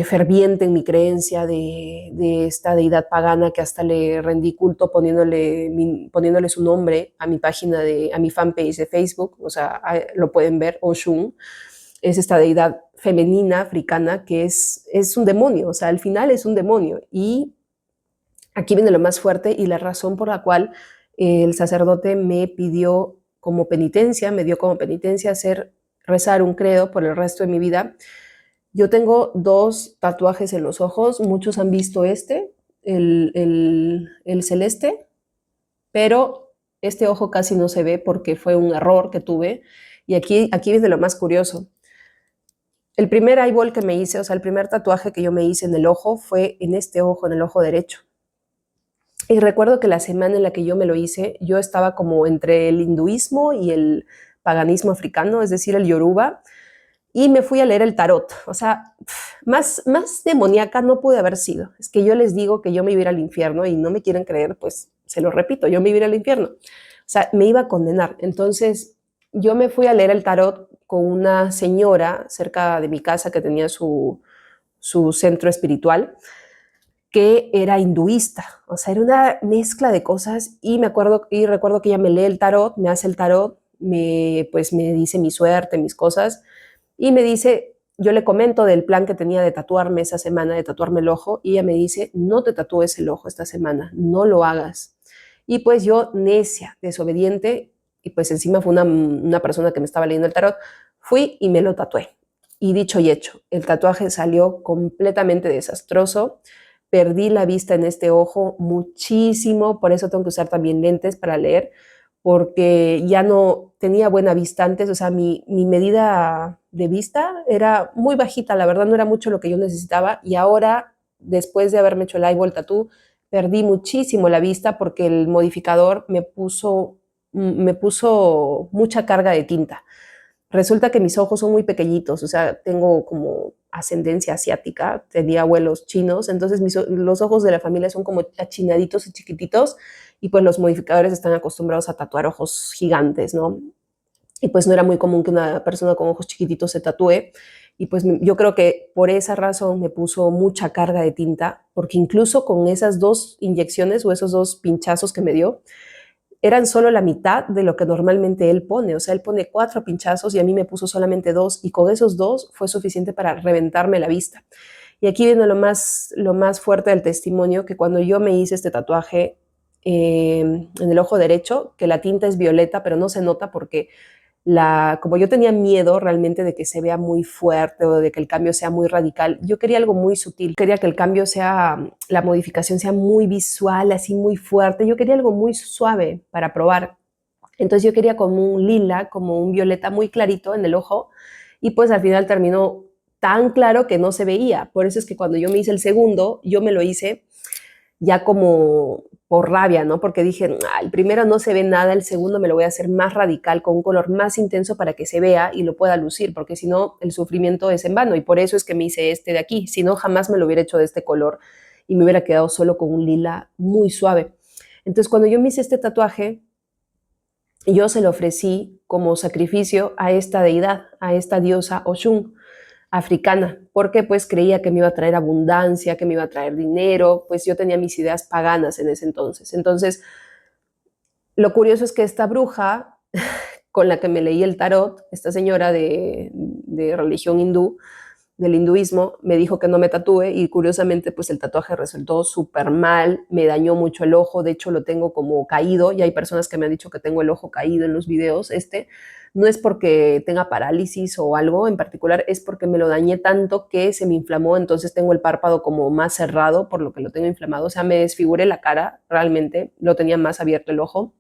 [SPEAKER 1] ferviente en mi creencia de esta deidad pagana que hasta le rendí culto poniéndole su nombre a mi página, a mi fanpage de Facebook. O sea, lo pueden ver, Oshun es esta deidad femenina africana que es un demonio, o sea, al final es un demonio. Y aquí viene lo más fuerte y la razón por la cual el sacerdote me pidió como penitencia, me dio como penitencia rezar un credo por el resto de mi vida. Yo tengo 2 tatuajes en los ojos, muchos han visto el celeste, pero este ojo casi no se ve porque fue un error que tuve. Y aquí viene lo más curioso. El primer eyeball que me hice, o sea, el primer tatuaje que yo me hice en el ojo fue en este ojo, en el ojo derecho. Y recuerdo que la semana en la que yo me lo hice, yo estaba como entre el hinduismo y el paganismo africano, es decir, el yoruba, y me fui a leer el tarot. O sea, más demoníaca no pude haber sido. Es que yo les digo que yo me iba a ir al infierno y no me quieren creer, pues se lo repito, yo me iba a ir al infierno. O sea, me iba a condenar. Entonces, yo me fui a leer el tarot con una señora cerca de mi casa que tenía su centro espiritual, que era hinduista. O sea, era una mezcla de cosas, y recuerdo que ella me lee el tarot, me hace el tarot, pues me dice mi suerte, mis cosas, y me dice, yo le comento del plan que tenía de tatuarme esa semana, de tatuarme el ojo, y ella me dice, no te tatúes el ojo esta semana, no lo hagas. Y pues yo, necia, desobediente, y pues encima fue una persona que me estaba leyendo el tarot, fui y me lo tatué. Y dicho y hecho, el tatuaje salió completamente desastroso. Perdí la vista en este ojo muchísimo, por eso tengo que usar también lentes para leer, porque ya no tenía buena vista antes. O sea, mi medida de vista era muy bajita, la verdad no era mucho lo que yo necesitaba, y ahora, después de haberme hecho el eyeball tattoo, perdí muchísimo la vista porque el modificador me puso mucha carga de tinta. Resulta que mis ojos son muy pequeñitos, o sea, tengo como ascendencia asiática, tenía abuelos chinos, entonces los ojos de la familia son como achinaditos y chiquititos, y pues los modificadores están acostumbrados a tatuar ojos gigantes, ¿no? Y pues no era muy común que una persona con ojos chiquititos se tatúe, y pues yo creo que por esa razón me puso mucha carga de tinta, porque incluso con esas 2 inyecciones o esos 2 pinchazos que me dio, eran solo la mitad de lo que normalmente él pone. O sea, él pone 4 pinchazos y a mí me puso solamente 2, y con esos 2 fue suficiente para reventarme la vista. Y aquí viene lo más fuerte del testimonio, que cuando yo me hice este tatuaje en el ojo derecho, que la tinta es violeta, pero no se nota porque como yo tenía miedo realmente de que se vea muy fuerte o de que el cambio sea muy radical, yo quería algo muy sutil. Quería que el cambio la modificación sea muy visual, así muy fuerte. Yo quería algo muy suave para probar. Entonces yo quería como un lila, como un violeta muy clarito en el ojo, y pues al final terminó tan claro que no se veía. Por eso es que cuando yo me hice el segundo, yo me lo hice ya como por rabia, ¿no? Porque dije, el primero no se ve nada, el segundo me lo voy a hacer más radical, con un color más intenso para que se vea y lo pueda lucir, porque si no, el sufrimiento es en vano. Y por eso es que me hice este de aquí. Si no, jamás me lo hubiera hecho de este color y me hubiera quedado solo con un lila muy suave. Entonces, cuando yo me hice este tatuaje, yo se lo ofrecí como sacrificio a esta deidad, a esta diosa Oshun africana, porque pues creía que me iba a traer abundancia, que me iba a traer dinero, pues yo tenía mis ideas paganas en ese entonces. Entonces, lo curioso es que esta bruja con la que me leí el tarot, esta señora de religión hindú, del hinduismo, me dijo que no me tatúe y curiosamente pues el tatuaje resultó súper mal, me dañó mucho el ojo, de hecho lo tengo como caído y hay personas que me han dicho que tengo el ojo caído en los videos. No es porque tenga parálisis o algo en particular, es porque me lo dañé tanto que se me inflamó, entonces tengo el párpado como más cerrado por lo que lo tengo inflamado, o sea, me desfiguré la cara, realmente lo tenía más abierto el ojo.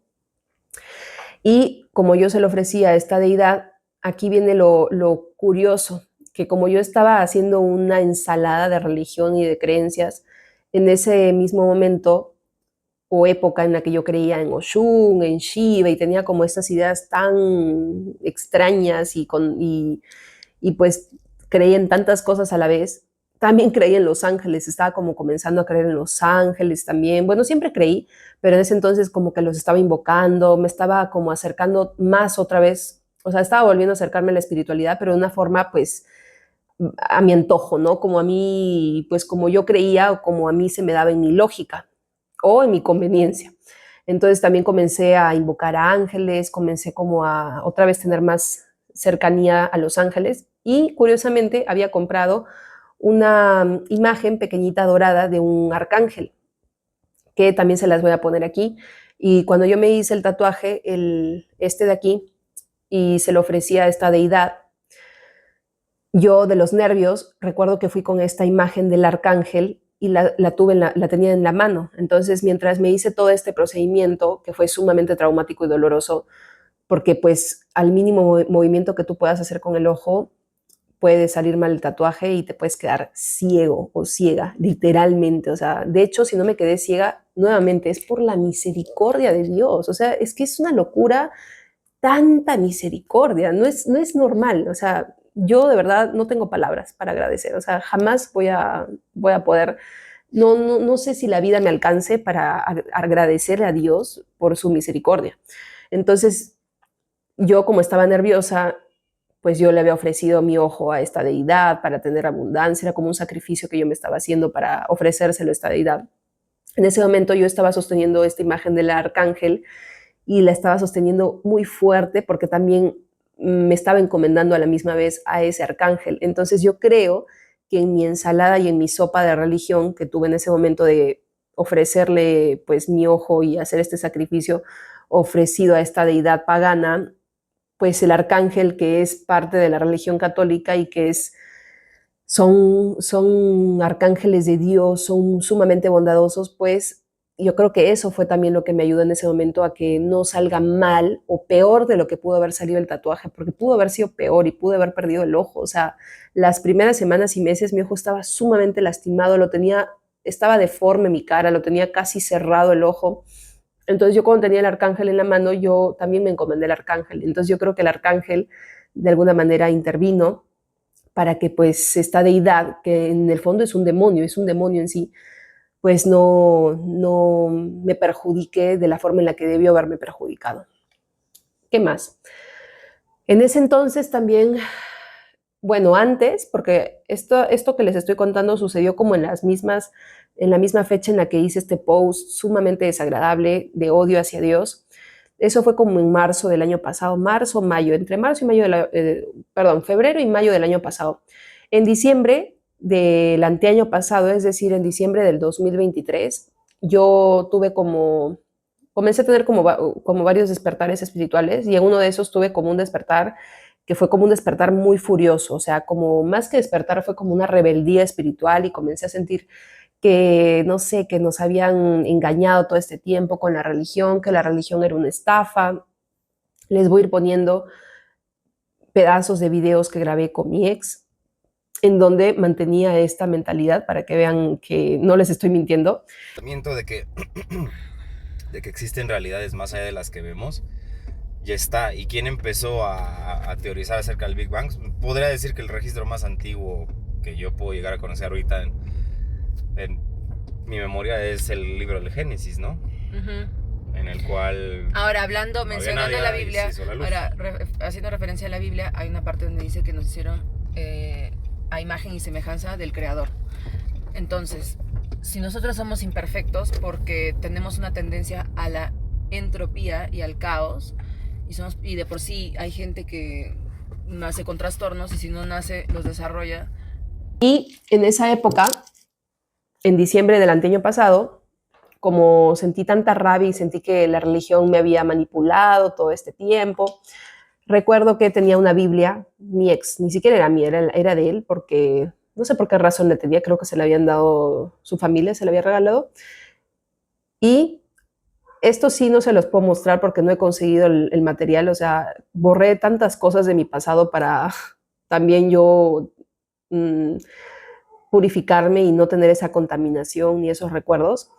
[SPEAKER 1] Y como yo se lo ofrecía a esta deidad, aquí viene lo curioso, que como yo estaba haciendo una ensalada de religión y de creencias, en ese mismo momento o época en la que yo creía en Oshun, en Shiva, y tenía como estas ideas tan extrañas y pues creía en tantas cosas a la vez, también creí en los ángeles, estaba como comenzando a creer en los ángeles también. Bueno, siempre creí, pero en ese entonces como que los estaba invocando, me estaba como acercando más otra vez, o sea, estaba volviendo a acercarme a la espiritualidad, pero de una forma pues a mi antojo, ¿no? Como a mí, pues como yo creía o como a mí se me daba en mi lógica o en mi conveniencia. Entonces también comencé a invocar a ángeles, comencé como a otra vez tener más cercanía a los ángeles y curiosamente había comprado una imagen pequeñita dorada de un arcángel, que también se las voy a poner aquí. Y cuando yo me hice el tatuaje, este de aquí, y se lo ofrecí a esta deidad, yo de los nervios recuerdo que fui con esta imagen del arcángel y la tenía en la mano. Entonces, mientras me hice todo este procedimiento, que fue sumamente traumático y doloroso, porque pues al mínimo movimiento que tú puedas hacer con el ojo, puede salir mal el tatuaje y te puedes quedar ciego o ciega, literalmente. O sea, de hecho, si no me quedé ciega, nuevamente es por la misericordia de Dios. O sea, es que es una locura tanta misericordia, no es normal. O sea, yo de verdad no tengo palabras para agradecer. O sea, jamás voy a poder, no sé si la vida me alcance para agradecerle a Dios por su misericordia. Entonces, yo como estaba nerviosa, pues yo le había ofrecido mi ojo a esta deidad para tener abundancia, era como un sacrificio que yo me estaba haciendo para ofrecérselo a esta deidad. En ese momento yo estaba sosteniendo esta imagen del arcángel y la estaba sosteniendo muy fuerte porque también me estaba encomendando a la misma vez a ese arcángel. Entonces yo creo que en mi ensalada y en mi sopa de religión que tuve en ese momento de ofrecerle pues mi ojo y hacer este sacrificio ofrecido a esta deidad pagana, pues el arcángel que es parte de la religión católica y que son arcángeles de Dios, son sumamente bondadosos, pues yo creo que eso fue también lo que me ayudó en ese momento a que no salga mal o peor de lo que pudo haber salido el tatuaje, porque pudo haber sido peor y pude haber perdido el ojo. O sea, las primeras semanas y meses mi ojo estaba sumamente lastimado, estaba deforme mi cara, lo tenía casi cerrado el ojo. Entonces yo cuando tenía el arcángel en la mano, yo también me encomendé al arcángel. Entonces yo creo que el arcángel de alguna manera intervino para que pues esta deidad, que en el fondo es un demonio en sí, pues no me perjudique de la forma en la que debió haberme perjudicado. ¿Qué más? En ese entonces también, bueno, antes, porque esto que les estoy contando sucedió como en la misma fecha en la que hice este post sumamente desagradable de odio hacia Dios. Eso fue como en marzo del año pasado, mayo, entre marzo y mayo febrero y mayo del año pasado. En diciembre del anteaño pasado, es decir, en diciembre del 2023, yo comencé a tener como varios despertares espirituales y en uno de esos tuve como un despertar que fue como un despertar muy furioso, o sea, como más que despertar fue como una rebeldía espiritual y comencé a sentir que, no sé, que nos habían engañado todo este tiempo con la religión, que la religión era una estafa, Les voy a ir poniendo pedazos de videos que grabé con mi ex, en donde mantenía esta mentalidad para que vean que no les estoy mintiendo.
[SPEAKER 3] De que, de que existen realidades más allá de las que vemos, ya está. ¿Y quién empezó a teorizar acerca del Big Bang? Podría decir que el registro más antiguo que yo puedo llegar a conocer ahorita en mi memoria es el libro del Génesis, ¿no? En el cual...
[SPEAKER 4] Ahora, mencionando la Biblia,
[SPEAKER 3] la
[SPEAKER 4] haciendo referencia a la Biblia, hay una parte donde dice que nos hicieron a imagen y semejanza del Creador. Entonces, si nosotros somos imperfectos porque tenemos una tendencia a la entropía y al caos, y de por sí hay gente que nace con trastornos y si no nace los desarrolla.
[SPEAKER 1] Y en esa época, en diciembre del año pasado, como sentí tanta rabia y sentí que la religión me había manipulado todo este tiempo, recuerdo que tenía una Biblia, mi ex, ni siquiera era mía, era de él, porque no sé por qué razón le tenía, creo que se la habían dado su familia, se la había regalado. Y esto sí no se los puedo mostrar porque no he conseguido el material, o sea, borré tantas cosas de mi pasado para también yo purificarme y no tener esa contaminación ni esos recuerdos.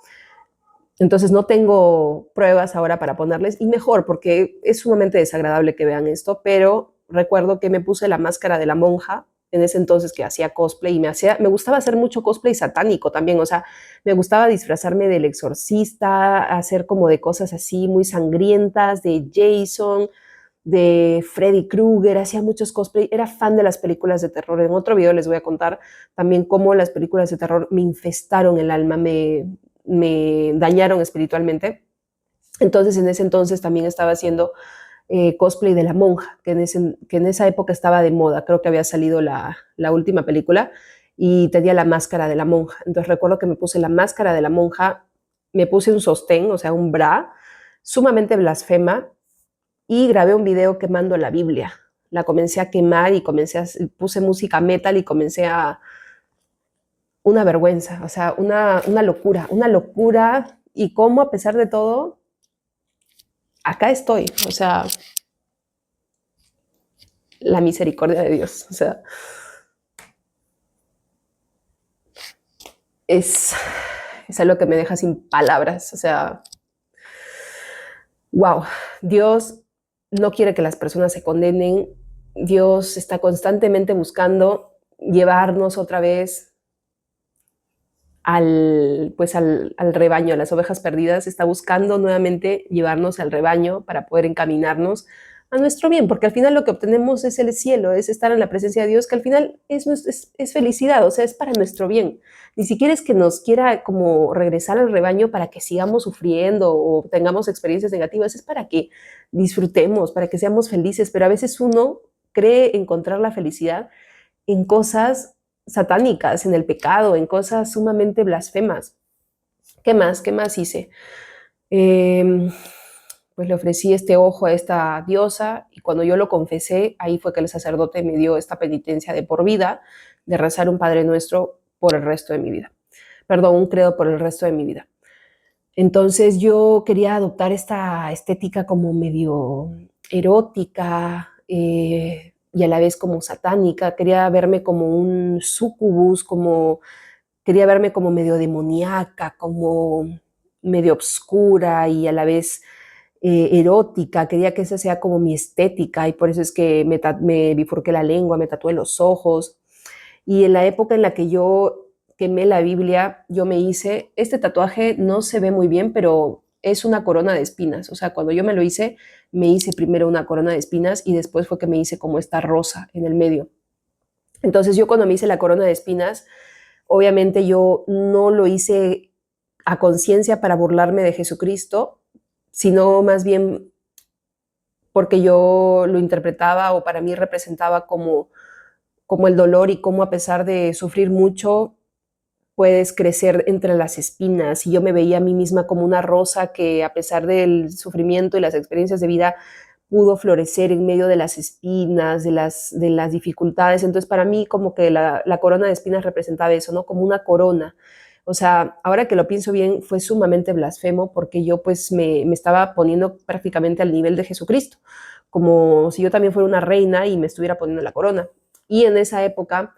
[SPEAKER 1] Entonces no tengo pruebas ahora para ponerles, y mejor, porque es sumamente desagradable que vean esto, pero recuerdo que me puse la máscara de la monja, en ese entonces que hacía cosplay, y me gustaba hacer mucho cosplay satánico también, o sea, me gustaba disfrazarme del exorcista, hacer como de cosas así muy sangrientas, de Jason, de Freddy Krueger, hacía muchos cosplay, era fan de las películas de terror. En otro video les voy a contar también cómo las películas de terror me infestaron el alma, me dañaron espiritualmente. Entonces, en ese entonces también estaba haciendo cosplay de la monja, que en esa época estaba de moda. Creo que había salido la última película y tenía la máscara de la monja. Entonces recuerdo que me puse la máscara de la monja, me puse un sostén, o sea, un bra, sumamente blasfema, y grabé un video quemando la Biblia. La comencé a quemar y puse música metal y comencé a... Una vergüenza, o sea, una locura. Y cómo, a pesar de todo, acá estoy, o sea, la misericordia de Dios, o sea, es algo que me deja sin palabras, o sea, wow, Dios no quiere que las personas se condenen, Dios está constantemente buscando llevarnos otra vez al rebaño, a las ovejas perdidas, está buscando nuevamente llevarnos al rebaño para poder encaminarnos a nuestro bien, porque al final lo que obtenemos es el cielo, es estar en la presencia de Dios, que al final es felicidad, o sea, es para nuestro bien. Ni siquiera es que nos quiera como regresar al rebaño para que sigamos sufriendo o tengamos experiencias negativas, es para que disfrutemos, para que seamos felices, pero a veces uno cree encontrar la felicidad en cosas satánicas, en el pecado, en cosas sumamente blasfemas. ¿Qué más? ¿Qué más hice? Pues le ofrecí este ojo a esta diosa y cuando yo lo confesé, ahí fue que el sacerdote me dio esta penitencia de por vida, de rezar un Padre Nuestro por el resto de mi vida. Perdón, un credo por el resto de mi vida. Entonces yo quería adoptar esta estética como medio erótica, y a la vez como satánica, quería verme como un sucubus, quería verme como medio demoníaca, como medio obscura y a la vez erótica, quería que esa sea como mi estética y por eso es que me bifurqué la lengua, me tatué los ojos. Y en la época en la que yo quemé la Biblia, yo me hice, este tatuaje no se ve muy bien, pero es una corona de espinas. O sea, cuando yo me lo hice, me hice primero una corona de espinas y después fue que me hice como esta rosa en el medio. Entonces yo cuando me hice la corona de espinas, obviamente yo no lo hice a conciencia para burlarme de Jesucristo, sino más bien porque yo lo interpretaba o para mí representaba como el dolor y cómo a pesar de sufrir mucho, puedes crecer entre las espinas. Y yo me veía a mí misma como una rosa que a pesar del sufrimiento y las experiencias de vida pudo florecer en medio de las espinas, de las dificultades. Entonces para mí como que la corona de espinas representaba eso, ¿no? Como una corona. O sea, ahora que lo pienso bien, fue sumamente blasfemo porque yo pues me estaba poniendo prácticamente al nivel de Jesucristo, como si yo también fuera una reina y me estuviera poniendo la corona. Y en esa época